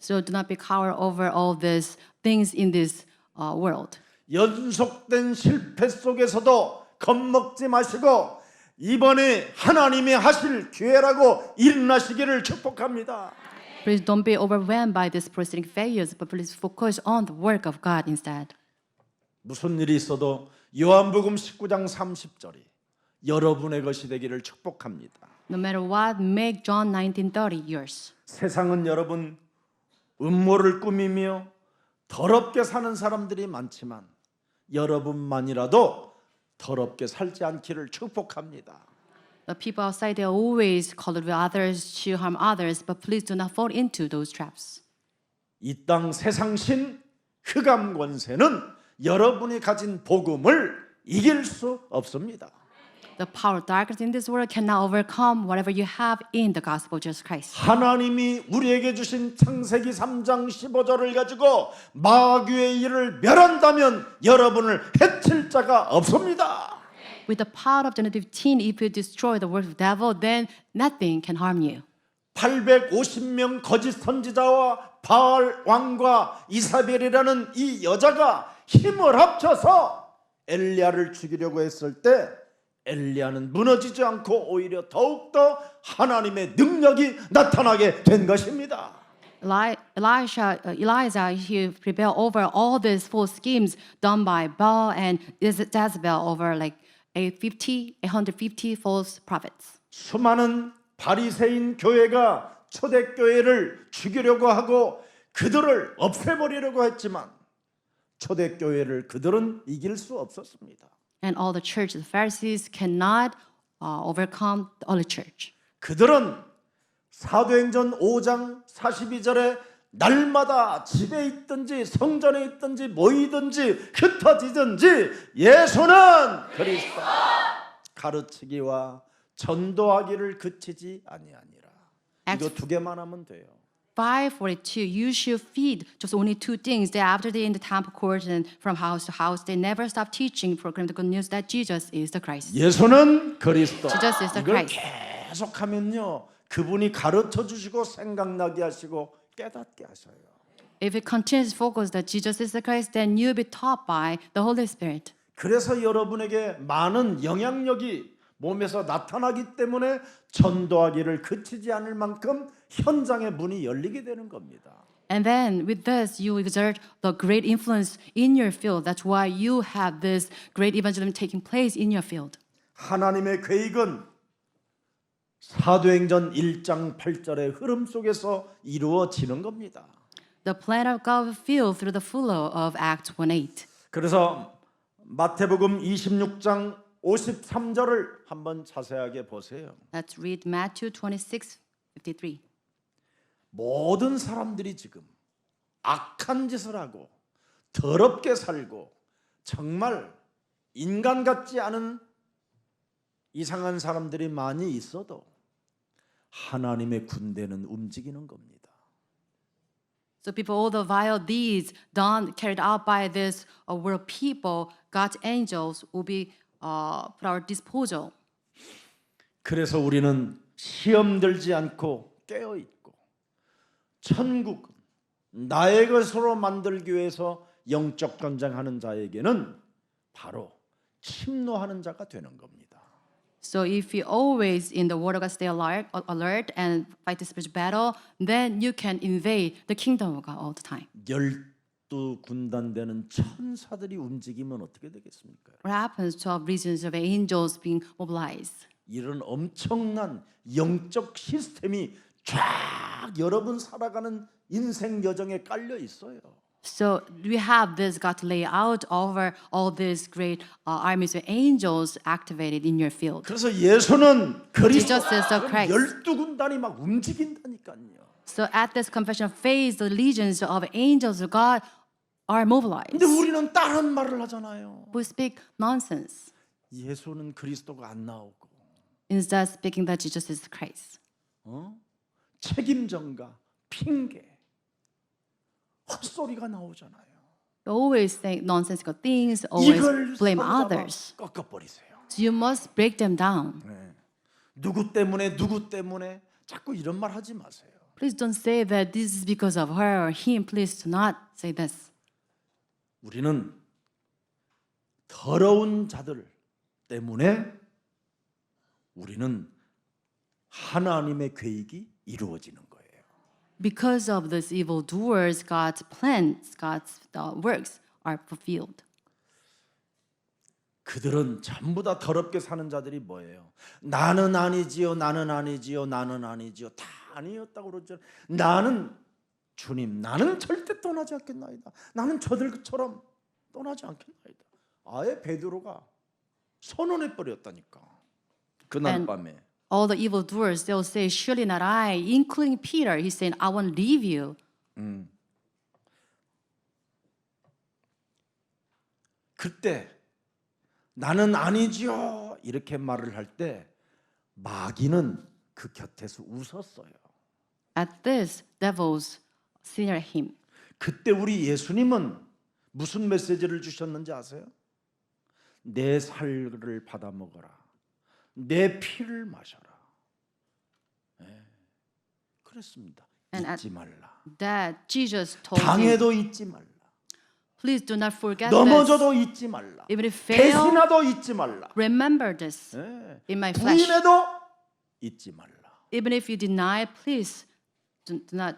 So do not be coward over all these things in this world. 연속된 실패 속에서도 겁먹지 마시고 이번에 하나님이 하실 기회라고 일어나시기를 축복합니다. Please don't be overwhelmed by these preceding failures, but please focus on the work of God instead. 무슨 일이 있어도 요한복음 19장 30절이 여러분의 것이 되기를 축복합니다. No matter what, make John 19:30 yours. 세상은 여러분 음모를 꾸미며 더럽게 사는 사람들이 많지만 여러분만이라도 더럽게 살지 않기를 축복합니다. The people outside, they always collide with others to harm others, but please do not fall into those traps. 이 땅 세상신 흑암 권세는 여러분이 가진 복음을 이길 수 없습니다. The power of darkness in this world cannot overcome whatever you have in the gospel of Jesus Christ. 하나님이 우리에게 주신 창세기 3장 15절을 가지고 마귀의 일을 멸한다면 여러분을 해칠 자가 없습니다. With the power of Genesis 15, if you destroy the works of the devil, then nothing can harm you. 850명 거짓 선지자와 바알 왕과 이사벨이라는 이 여자가 힘을 합쳐서 엘리야를 죽이려고 했을 때 엘리야는 무너지지 않고 오히려 더욱더 하나님의 능력이 나타나게 된 것입니다. Elijah, he prevailed over all these false schemes done by Baal and Jezebel over like 150 false prophets. 수많은 바리새인 교회가 초대교회를 죽이려고 하고 그들을 없애버리려고 했지만 초대교회를 그들은 이길 수 없었습니다. And all the church, the Pharisees cannot overcome the early church. 그들은 사도행전 5장 42절에 날마다 집에 있든지 성전에 있든지 모이든지 흩어지든지 예수는 그리스도 가르치기와 전도하기를 그치지 아니하니라. 이거 두 개만 하면 돼요. 5:42, you should feed just only two things. That after they in the temple court and from house to house, they never stop teaching, proclaim the good news that Jesus is the Christ. 예수는 그리스도. Jesus is the 이걸 Christ. 계속하면요, 그분이 가르쳐 주시고 생각나게 하시고 깨닫게 하셔요. If it continues to focus that Jesus is the Christ, then you'll be taught by the Holy Spirit. 그래서 여러분에게 많은 영향력이 몸에서 나타나기 때문에 전도하기를 그치지 않을 만큼 현장의 문이 열리게 되는 겁니다. And then with this, you exert the great influence in your field. That's why you have this great evangelism taking place in your field. 하나님의 계획은 사도행전 1장 8절의 흐름 속에서 이루어지는 겁니다. The plan of God fulfilled through the flow of Acts 1:8. 그래서 마태복음 26장 53절을 한번 자세하게 보세요. Let's read Matthew 26:53. 모든 사람들이 지금 악한 짓을 하고 더럽게 살고 정말 인간 같지 않은 이상한 사람들이 많이 있어도 하나님의 군대는 움직이는 겁니다. So people, all the vile deeds done carried out by this world people, God's angels will be put at our disposal. 그래서 우리는 시험 들지 않고 깨어 있고 천국은 나의 것으로 만들기 위해서 영적 전쟁하는 자에게는 바로 침노하는 자가 되는 겁니다. So if you always in the word of God stay alert and fight the spiritual battle, then you can invade the kingdom of God all the time. 12군단 되는 천사들이 움직이면 어떻게 되겠습니까? What happens to our legions of angels being mobilized? 이런 엄청난 영적 시스템이 쫙 여러분 살아가는 인생 여정에 깔려 있어요. So we have this God to lay out over all these great armies of angels activated in your field. 그래서 예수는 그리스도 Jesus is the Christ. 12군단이 막 움직인다니까요. So at this confession of faith, the legions of angels of God are mobilized. 근데 우리는 다른 말을 하잖아요. We speak nonsense 예수는 그리스도가 안 나오고 instead speaking that Jesus is the Christ. 책임전가 핑계 헛소리가 나오잖아요. You always say nonsensical things, always 이걸 blame 서로다가 others. 꺾어버리세요. So you must break them down. 누구 때문에 자꾸 이런 말 하지 마세요. Please don't say that this is because of her or him. Please do not say this. 우리는 더러운 자들 때문에 우리는 하나님의 계획이 이루어지는 거예요. Because of these evil doers, God's plans, God's works are fulfilled. 그들은 전부 다 더럽게 사는 자들이 뭐예요? 나는 아니지요, 나는 아니지요, 나는 아니지요. 다 아니었다고 그러죠. 나는 주님, 나는 절대 떠나지 않겠나이다. 나는 저들처럼 떠나지 않겠나이다. 아예 베드로가 선언해 버렸다니까. 그날 밤에. All the evil doers, they'll say, surely not I, including Peter. He's saying, I won't leave you. 그때 나는 아니지요 이렇게 말을 할 때 마귀는 그 곁에서 웃었어요. At this, devils sneer at him. 그때 우리 예수님은 무슨 메시지를 주셨는지 아세요? 내 살을 받아 먹어라. 내 피를 마셔라. 그랬습니다. 잊지 말라. That Jesus told him, 당해도 잊지 말라. please do not forget this. 넘어져도 잊지 말라. Even if fail, 배신하도 잊지 말라. remember this in my flesh. 부인해도 잊지 말라. Even if you deny, please do not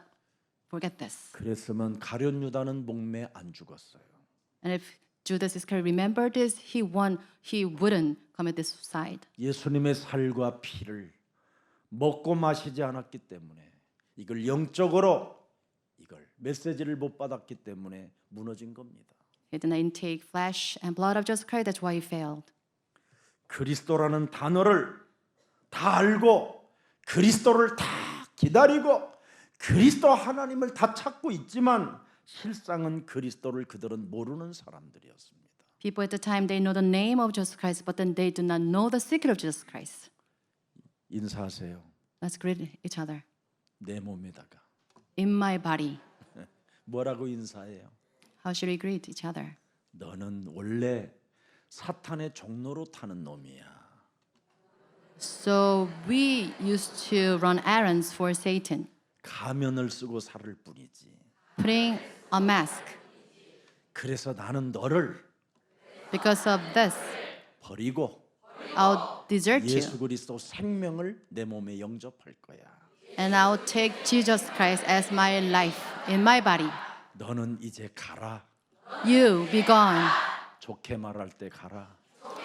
forget this. 그랬으면 가룟 유다는 목매 안 죽었어요. And if Judas Iscariot remembered this, he wouldn't commit this suicide. 예수님의 살과 피를 먹고 마시지 않았기 때문에 이걸 영적으로 이걸 메시지를 못 받았기 때문에 무너진 겁니다. He did not intake flesh and blood of Jesus Christ. That's why he failed. 그리스도라는 단어를 다 알고 그리스도를 다 기다리고 그리스도 하나님을 다 찾고 있지만 실상은 그리스도를 그들은 모르는 사람들이었습니다. People at the time, they know the name of Jesus Christ, but then they do not know the secret of Jesus Christ. 인사하세요. Let's greet each other. 내 몸에다가 In my body, 뭐라고 인사해요? how should we greet each other? 너는 원래 사탄의 종로로 타는 놈이야. So we used to run errands for Satan, 가면을 쓰고 살을 뿐이지. putting a mask. 그래서 나는 너를 Because of this, 버리고 I'll desert you, 예수 그리스도 생명을 내 몸에 영접할 거야. and I'll take Jesus Christ as my life in my body. 너는 이제 가라. You be gone. 좋게 말할 때 가라.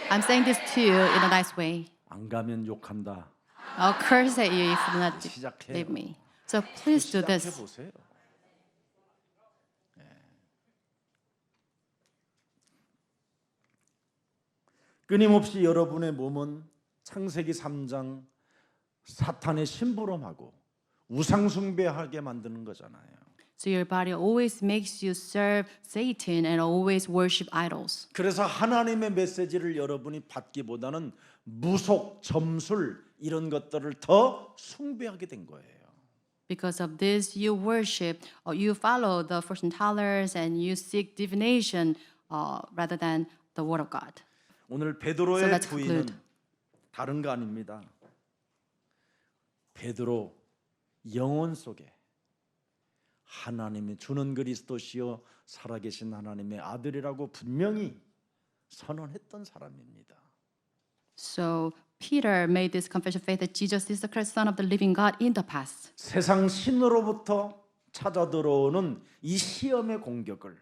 I'm saying this to you in a nice way. 안 가면 욕한다. I'll curse at you if you do not 시작해요. leave me. So please do 시작해 this. 보세요. 끊임없이 여러분의 몸은 창세기 3장 사탄의 심부름하고 우상 숭배하게 만드는 거잖아요. So your body always makes you serve Satan and always worship idols. 그래서 하나님의 메시지를 여러분이 받기보다는 무속, 점술 이런 것들을 더 숭배하게 된 거예요. Because of this, you worship or you follow the fortune tellers and you seek divination rather than the word of God. 오늘 So 베드로의 let's 부인은 conclude. 다른 거 아닙니다. 베드로 영혼 속에 하나님이 주는 그리스도시요 살아계신 하나님의 아들이라고 분명히 선언했던 사람입니다. So Peter made this confession of faith that Jesus is the Christ, Son of the living God in the past. 세상 신으로부터 찾아 들어오는 이 시험의 공격을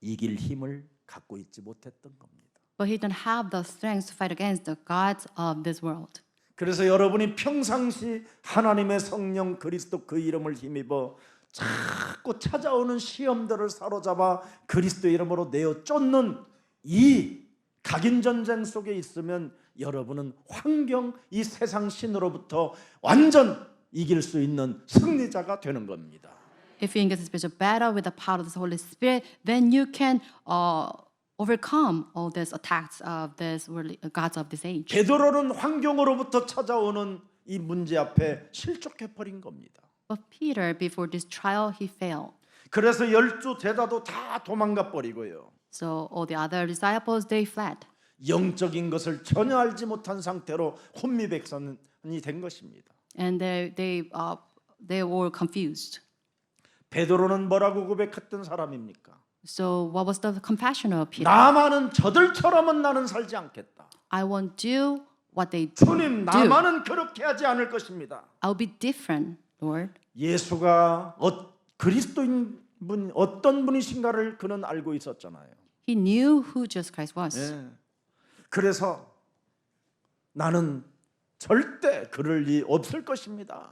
이길 힘을 갖고 있지 못했던 겁니다. But he didn't have the strength to fight against the gods of this world. 그래서 여러분이 평상시 하나님의 성령 그리스도 그 이름을 힘입어 자꾸 찾아오는 시험들을 사로잡아 그리스도 이름으로 내어 쫓는 이 각인 전쟁 속에 있으면 여러분은 환경 이 세상 신으로부터 완전 이길 수 있는 승리자가 되는 겁니다. If you engage in spiritual battle with the power of the Holy Spirit, then you can overcome all these attacks of these worldly gods of this age. 베드로는 환경으로부터 찾아오는 이 문제 앞에 실족해 버린 겁니다. But Peter, before this trial, he failed. 그래서 12 제자도 다 도망가 버리고요. So all the other disciples, they fled. 영적인 것을 전혀 알지 못한 상태로 혼미백산이 된 것입니다. And they were confused. 베드로는 뭐라고 고백했던 사람입니까? So what was the confession of Peter? 나만은 저들처럼은 나는 살지 않겠다. I won't do what they 주님, do. 나만은 그렇게 하지 않을 것입니다. I'll be different, Lord. 예수가 그리스도인 분 어떤 분이신가를 그는 알고 있었잖아요. He knew who Jesus Christ was. 예. 그래서 나는 절대 그럴 리 없을 것입니다.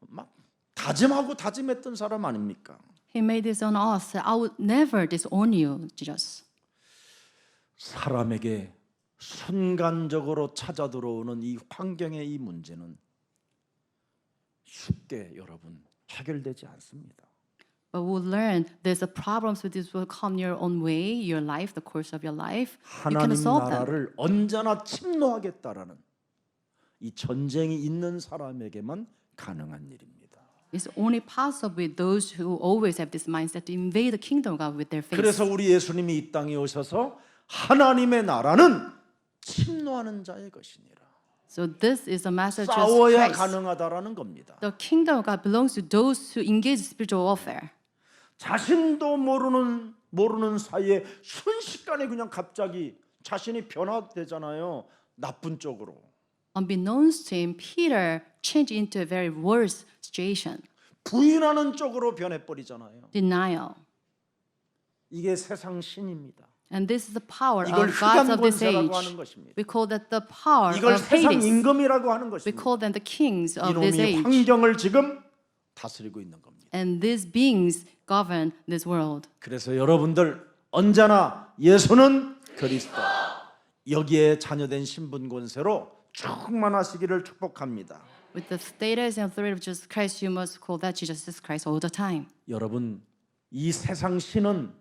막 다짐하고 다짐했던 사람 아닙니까? He made this on us. I would never disown you, Jesus. 사람에게 순간적으로 찾아 들어오는 이 환경의 이 문제는 쉽게 여러분 해결되지 않습니다. But we'll learn there's a problems with this will come your own way, your life, the course of your life. You can 하나님 solve them. 나라를 언제나 침노하겠다라는 이 전쟁이 있는 사람에게만 가능한 일입니다. It's only possible with those who always have this mindset to invade the kingdom of God with their faith. 그래서 우리 예수님이 이 땅에 오셔서 하나님의 나라는 침노하는 자의 것이니라. So this is a message of 싸워야 Christ. 가능하다라는 겁니다. The kingdom of God belongs to those who engage in spiritual warfare. 자신도 모르는 사이에 순식간에 그냥 갑자기 자신이 변화되잖아요. 나쁜 쪽으로. Unbeknownst to him, Peter changed into a very worse situation. 부인하는 쪽으로 변해버리잖아요. Denial. 이게 세상 신입니다. And this is the power 이걸 of gods of this 흑암권세라고 age. 하는 것입니다. We call that the power 이걸 of 세상 Hades. 임금이라고 하는 We 것입니다. call them the kings of this 이놈이 age. 환경을 지금 다스리고 있는 겁니다. And these beings govern this world. 그래서 여러분들 언제나 예수는 그리스도 여기에 자녀된 신분 권세로 충만하시기를 축복합니다. With the status and authority of Jesus Christ, you must call that Jesus Christ all the time. 여러분, 이 세상 신은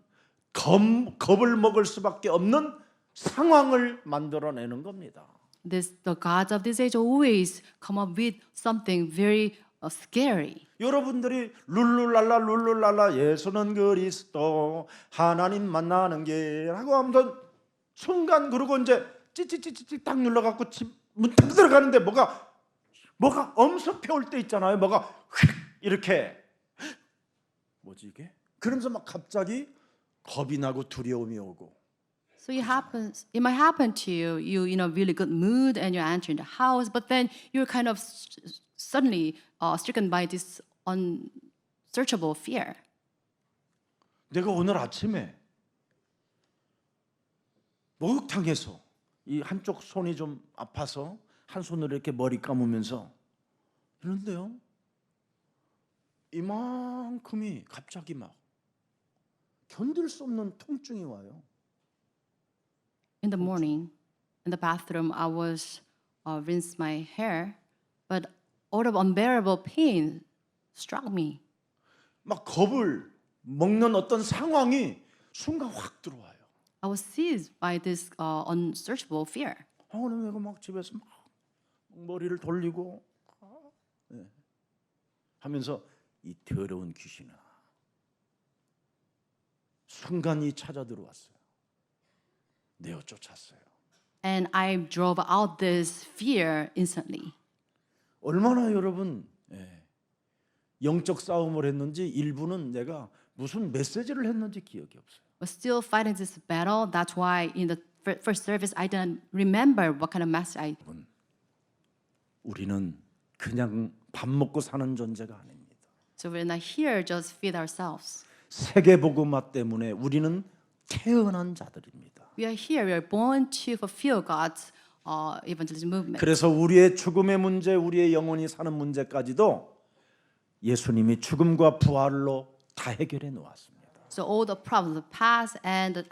겁을 먹을 수밖에 없는 상황을 만들어내는 겁니다. The gods of this age always come up with something very scary. 여러분들이 룰루랄라 예수는 그리스도 하나님 만나는 길 하고 하면서 순간 그러고 이제 찌찌찌찌 딱 눌러갖고 문 딱 들어가는데 뭐가 엄습해 올 때 있잖아요. 뭐가 휙 이렇게 뭐지 이게? 그러면서 막 갑자기 겁이 나고 두려움이 오고. So it might happen to you. You're in a really good mood and you're entering the house, but then you're kind of suddenly stricken by this unsearchable fear. 내가 오늘 아침에 목욕탕에서 이 한쪽 손이 좀 아파서 한 손으로 이렇게 머리 감으면서 이런데요. 이만큼이 갑자기 막 견딜 수 없는 통증이 와요. In the morning, in the bathroom, I was rinse my hair, but out of unbearable pain struck me. 막 겁을 먹는 어떤 상황이 순간 확 들어와요. I was seized by this unsearchable fear. 내가 막 집에서 막 머리를 돌리고 하면서 이 더러운 귀신아 순간이 찾아 들어왔어요. 내어 쫓았어요. And I drove out this fear instantly. 얼마나 여러분 영적 싸움을 했는지 일부는 내가 무슨 메시지를 했는지 기억이 없어요. But still fighting this battle. That's why in the first service I didn't remember what kind of message I. 우리는 그냥 밥 먹고 사는 존재가 아닙니다. So we're not here just feed ourselves. 세계복음화 때문에 우리는 태어난 자들입니다. We are here. We are born to fulfill God's evangelism movement. 그래서 우리의 죽음의 문제, 우리의 영혼이 사는 문제까지도 예수님이 죽음과 부활로 다 해결해 놓았습니다. So all the problems of the past and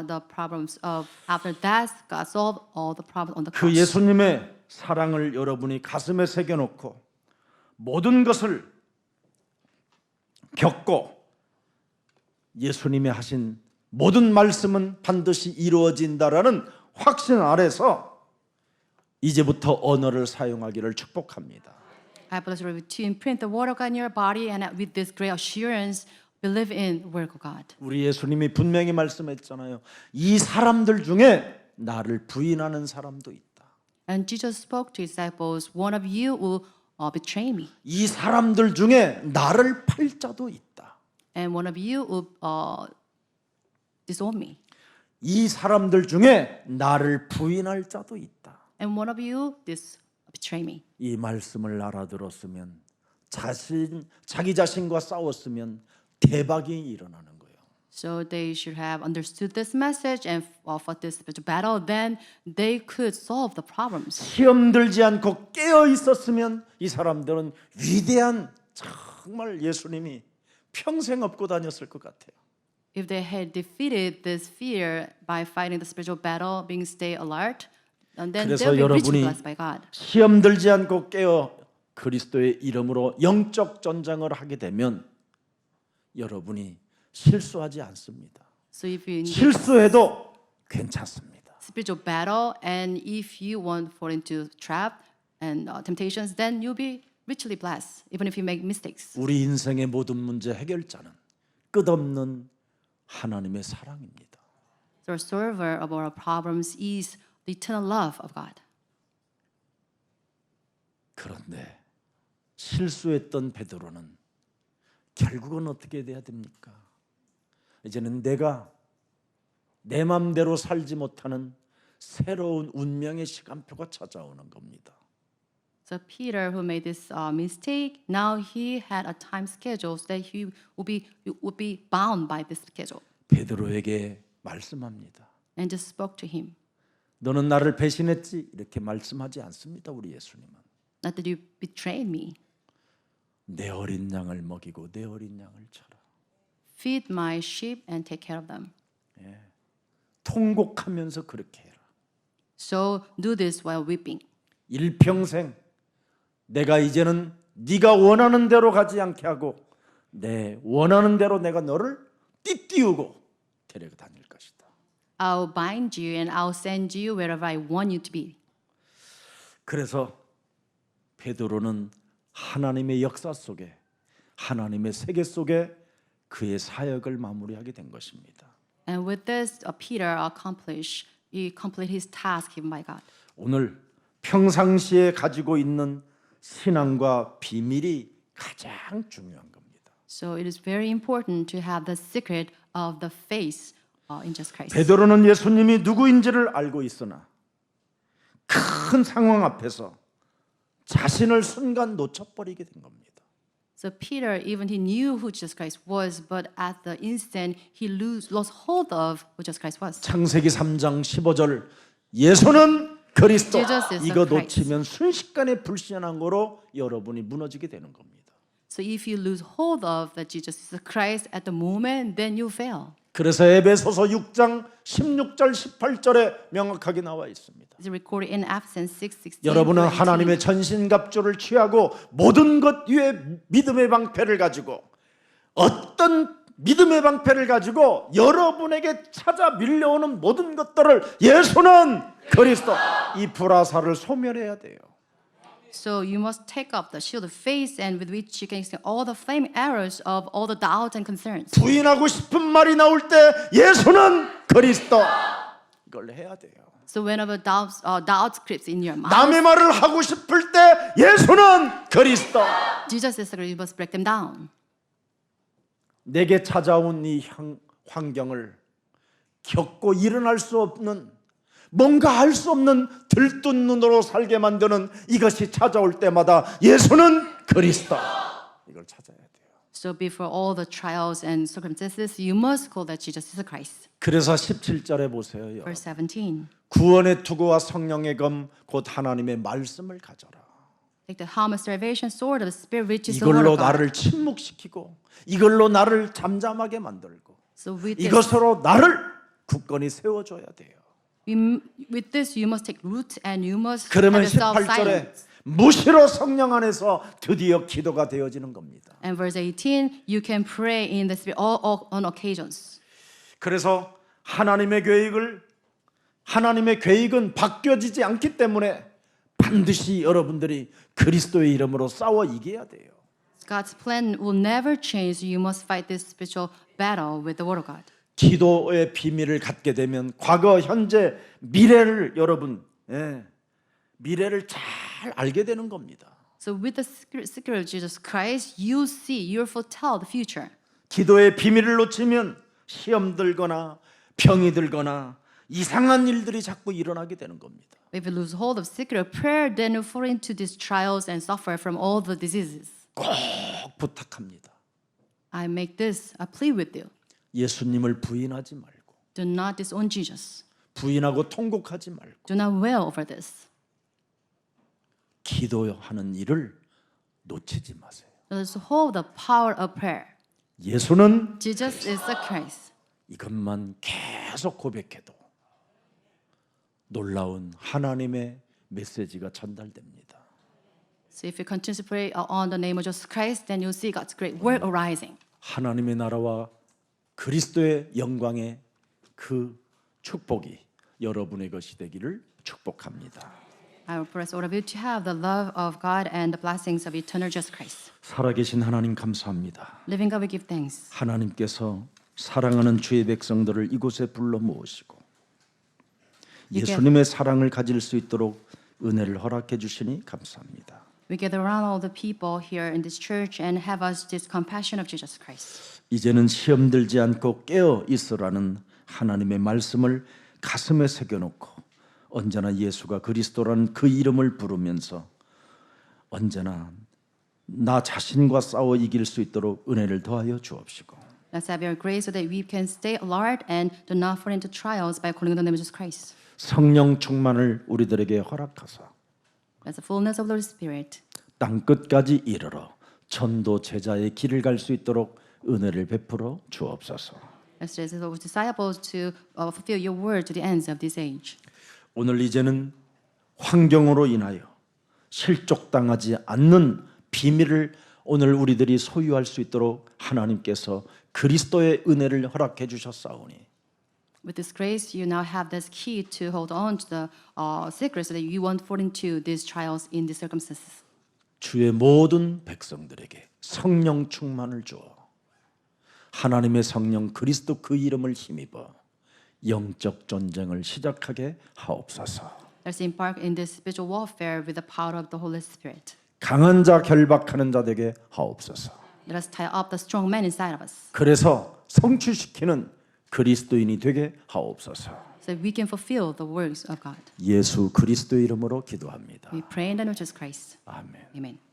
the problems of after death, God solved all the problems on the 그 cross. 예수님의 사랑을 여러분이 가슴에 새겨놓고 모든 것을 겪고 예수님이 하신 모든 말씀은 반드시 이루어진다라는 확신 아래서 이제부터 언어를 사용하기를 축복합니다. I bless you to imprint the word of God in your body, and with this great assurance, believe in the work of God. 우리 예수님이 분명히 말씀했잖아요. 이 사람들 중에 나를 부인하는 사람도 있다. And Jesus spoke to his disciples, one of you will betray me, 이 사람들 중에 나를 팔 자도 있다. and one of you will disown me, 이 사람들 중에 나를 부인할 자도 있다. and one of you betray me. 이 말씀을 알아들었으면 자기 자신과 싸웠으면 대박이 일어나는 거예요. So they should have understood this message and fought this spiritual battle. Then they could solve the problems. 시험 들지 않고 깨어 있었으면 이 사람들은 위대한 정말 예수님이 평생 업고 다녔을 것 같아요. If they had defeated this fear by fighting the spiritual battle, being stay alert, and then 그래서 they'll be richly 여러분이 blessed by God. 시험 들지 않고 깨어 그리스도의 이름으로 영적 전쟁을 하게 되면 여러분이 실수하지 않습니다. So if you engage 실수해도 괜찮습니다. spiritual battle, and if you won't fall into trap and temptations, then you'll be richly blessed, even if you make mistakes. 우리 인생의 모든 문제 해결자는 끝없는 하나님의 사랑입니다. The solver of our problems is the eternal love of God. 그런데 실수했던 베드로는 결국은 어떻게 돼야 됩니까? 이제는 내가 내 맘대로 살지 못하는 새로운 운명의 시간표가 찾아오는 겁니다. So Peter, who made this mistake, now he had a time schedule so that he would be bound by this schedule, 베드로에게 말씀합니다. and just spoke to him. 너는 나를 배신했지? 이렇게 말씀하지 않습니다. 우리 예수님은. Not that you betrayed me. 내 어린 양을 먹이고 내 어린 양을 쳐라. Feed my sheep and take care of them. 통곡하면서 그렇게 해라. So do this while weeping. 일평생 내가 이제는 네가 원하는 대로 가지 않게 하고 내 원하는 대로 내가 너를 띠띠우고 데려다닐 것이다. I'll bind you and I'll send you wherever I want you to be. 그래서 베드로는 하나님의 역사 속에 하나님의 세계 속에 그의 사역을 마무리하게 된 것입니다. And with this, Peter he completed his task given by God. 오늘 평상시에 가지고 있는 신앙과 비밀이 가장 중요한 겁니다. So it is very important to have the secret of the faith in Jesus Christ. 베드로는 예수님이 누구인지를 알고 있으나 큰 상황 앞에서 자신을 순간 놓쳐버리게 된 겁니다. So Peter, even he knew who Jesus Christ was, but at the instant he lost hold of who Jesus Christ was. 창세기 3장 15절 예수는 그리스도 Jesus is the 이거 Christ. 놓치면 순식간에 불신한 거로 여러분이 무너지게 되는 겁니다. So if you lose hold of that Jesus is the Christ at the moment, then you fail. 그래서 에베소서 6장 16절 18절에 명확하게 나와 있습니다. It's recorded in Ephesians 6:16. 여러분은 하나님의 전신갑주를 취하고 모든 것 위에 믿음의 방패를 가지고 어떤 믿음의 방패를 가지고 여러분에게 찾아 밀려오는 모든 것들을 예수는 그리스도 이 불화살을 소멸해야 돼요. So you must take up the shield of faith, and with which you can extinguish all the flame arrows of all the doubts and concerns. 부인하고 싶은 말이 나올 때 예수는 그리스도 이걸 해야 돼요. So whenever doubt creeps in your mind, 남의 말을 하고 싶을 때 예수는 그리스도. Jesus is the Christ. You must break them down. 내게 찾아온 이 환경을 겪고 일어날 수 없는 뭔가 할 수 없는 들뜬 눈으로 살게 만드는 이것이 찾아올 때마다 예수는 그리스도 이걸 찾아야 돼요. So before all the trials and circumstances, you must call that Jesus is the Christ. 그래서 17절에 보세요. Verse 17. 구원의 투구와 성령의 검 곧 하나님의 말씀을 가져라. Take the helmet of salvation, sword of the Spirit, which is the word 이걸로 of God. 나를 침묵시키고 이걸로 나를 잠잠하게 만들고 So with this, 이것으로 나를 굳건히 세워줘야 돼요. with this, you must take root and you must 그러면 have yourself 18절에 silent. 무시로 성령 안에서 드디어 기도가 되어지는 겁니다. And verse 18, you can pray in the Spirit all on occasions. 그래서 하나님의 계획은 바뀌어지지 않기 때문에 반드시 여러분들이 그리스도의 이름으로 싸워 이겨야 돼요. God's plan will never change. You must fight this spiritual battle with the Word of God. 기도의 비밀을 갖게 되면 과거, 현재, 미래를 여러분 미래를 잘 알게 되는 겁니다. So with the secret of Jesus Christ, you see, you foretell the future. 기도의 비밀을 놓치면 시험 들거나 병이 들거나 이상한 일들이 자꾸 일어나게 되는 겁니다. If you lose hold of secret prayer, then you fall into these trials and suffer from all the diseases. 꼭 부탁합니다. I make this a plea with you. 예수님을 부인하지 말고 Do not disown Jesus. 부인하고 통곡하지 말고 Do not wail over this. 기도하는 일을 놓치지 마세요. Let us hold the power of prayer. 예수는 Jesus is the Christ. 이것만 계속 고백해도 놀라운 하나님의 메시지가 전달됩니다. So if you continue to pray on the name of Jesus Christ, then you'll see God's great word arising. 하나님의 나라와 그리스도의 영광의 그 축복이 여러분의 것이 되기를 축복합니다. I will bless all of you to have the love of God and the blessings of eternal Jesus Christ. 살아계신 하나님 감사합니다. Living God, we give thanks. 하나님께서 사랑하는 주의 백성들을 이곳에 불러 모으시고 예수님의 사랑을 가질 수 있도록 은혜를 허락해 주시니 감사합니다. We gather around all the people here in this church and have us this compassion of Jesus Christ. 이제는 시험 들지 않고 깨어 있으라는 하나님의 말씀을 가슴에 새겨놓고 언제나 예수가 그리스도라는 그 이름을 부르면서 언제나 나 자신과 싸워 이길 수 있도록 은혜를 더하여 주옵시고 Let's have your grace so that we can stay alert and do not fall into trials by calling on the name of Jesus Christ. 성령 충만을 우리들에게 허락하사 That's the fullness of the Holy Spirit. 땅 끝까지 이르러 전도 제자의 길을 갈 수 있도록 은혜를 베풀어 주옵소서. Let's raise the disciples to fulfill your word to the ends of this age. 오늘 이제는 환경으로 인하여 실족당하지 않는 비밀을 오늘 우리들이 소유할 수 있도록 하나님께서 그리스도의 은혜를 허락해 주셨사오니 With this grace, you now have this key to hold on to the secrets so that you won't fall into these trials in these circumstances. 주의 모든 백성들에게 성령 충만을 주어 하나님의 성령 그리스도 그 이름을 힘입어 영적 전쟁을 시작하게 하옵소서. Let's embark in this spiritual warfare with the power of the Holy Spirit. 강한 자 결박하는 자 되게 하옵소서. Let us tie up the strong man inside of us 그래서 성취시키는 그리스도인이 되게 하옵소서. so that we can fulfill the works of God. 예수 그리스도의 이름으로 기도합니다. We pray in the name of Jesus Christ. 아멘. Amen.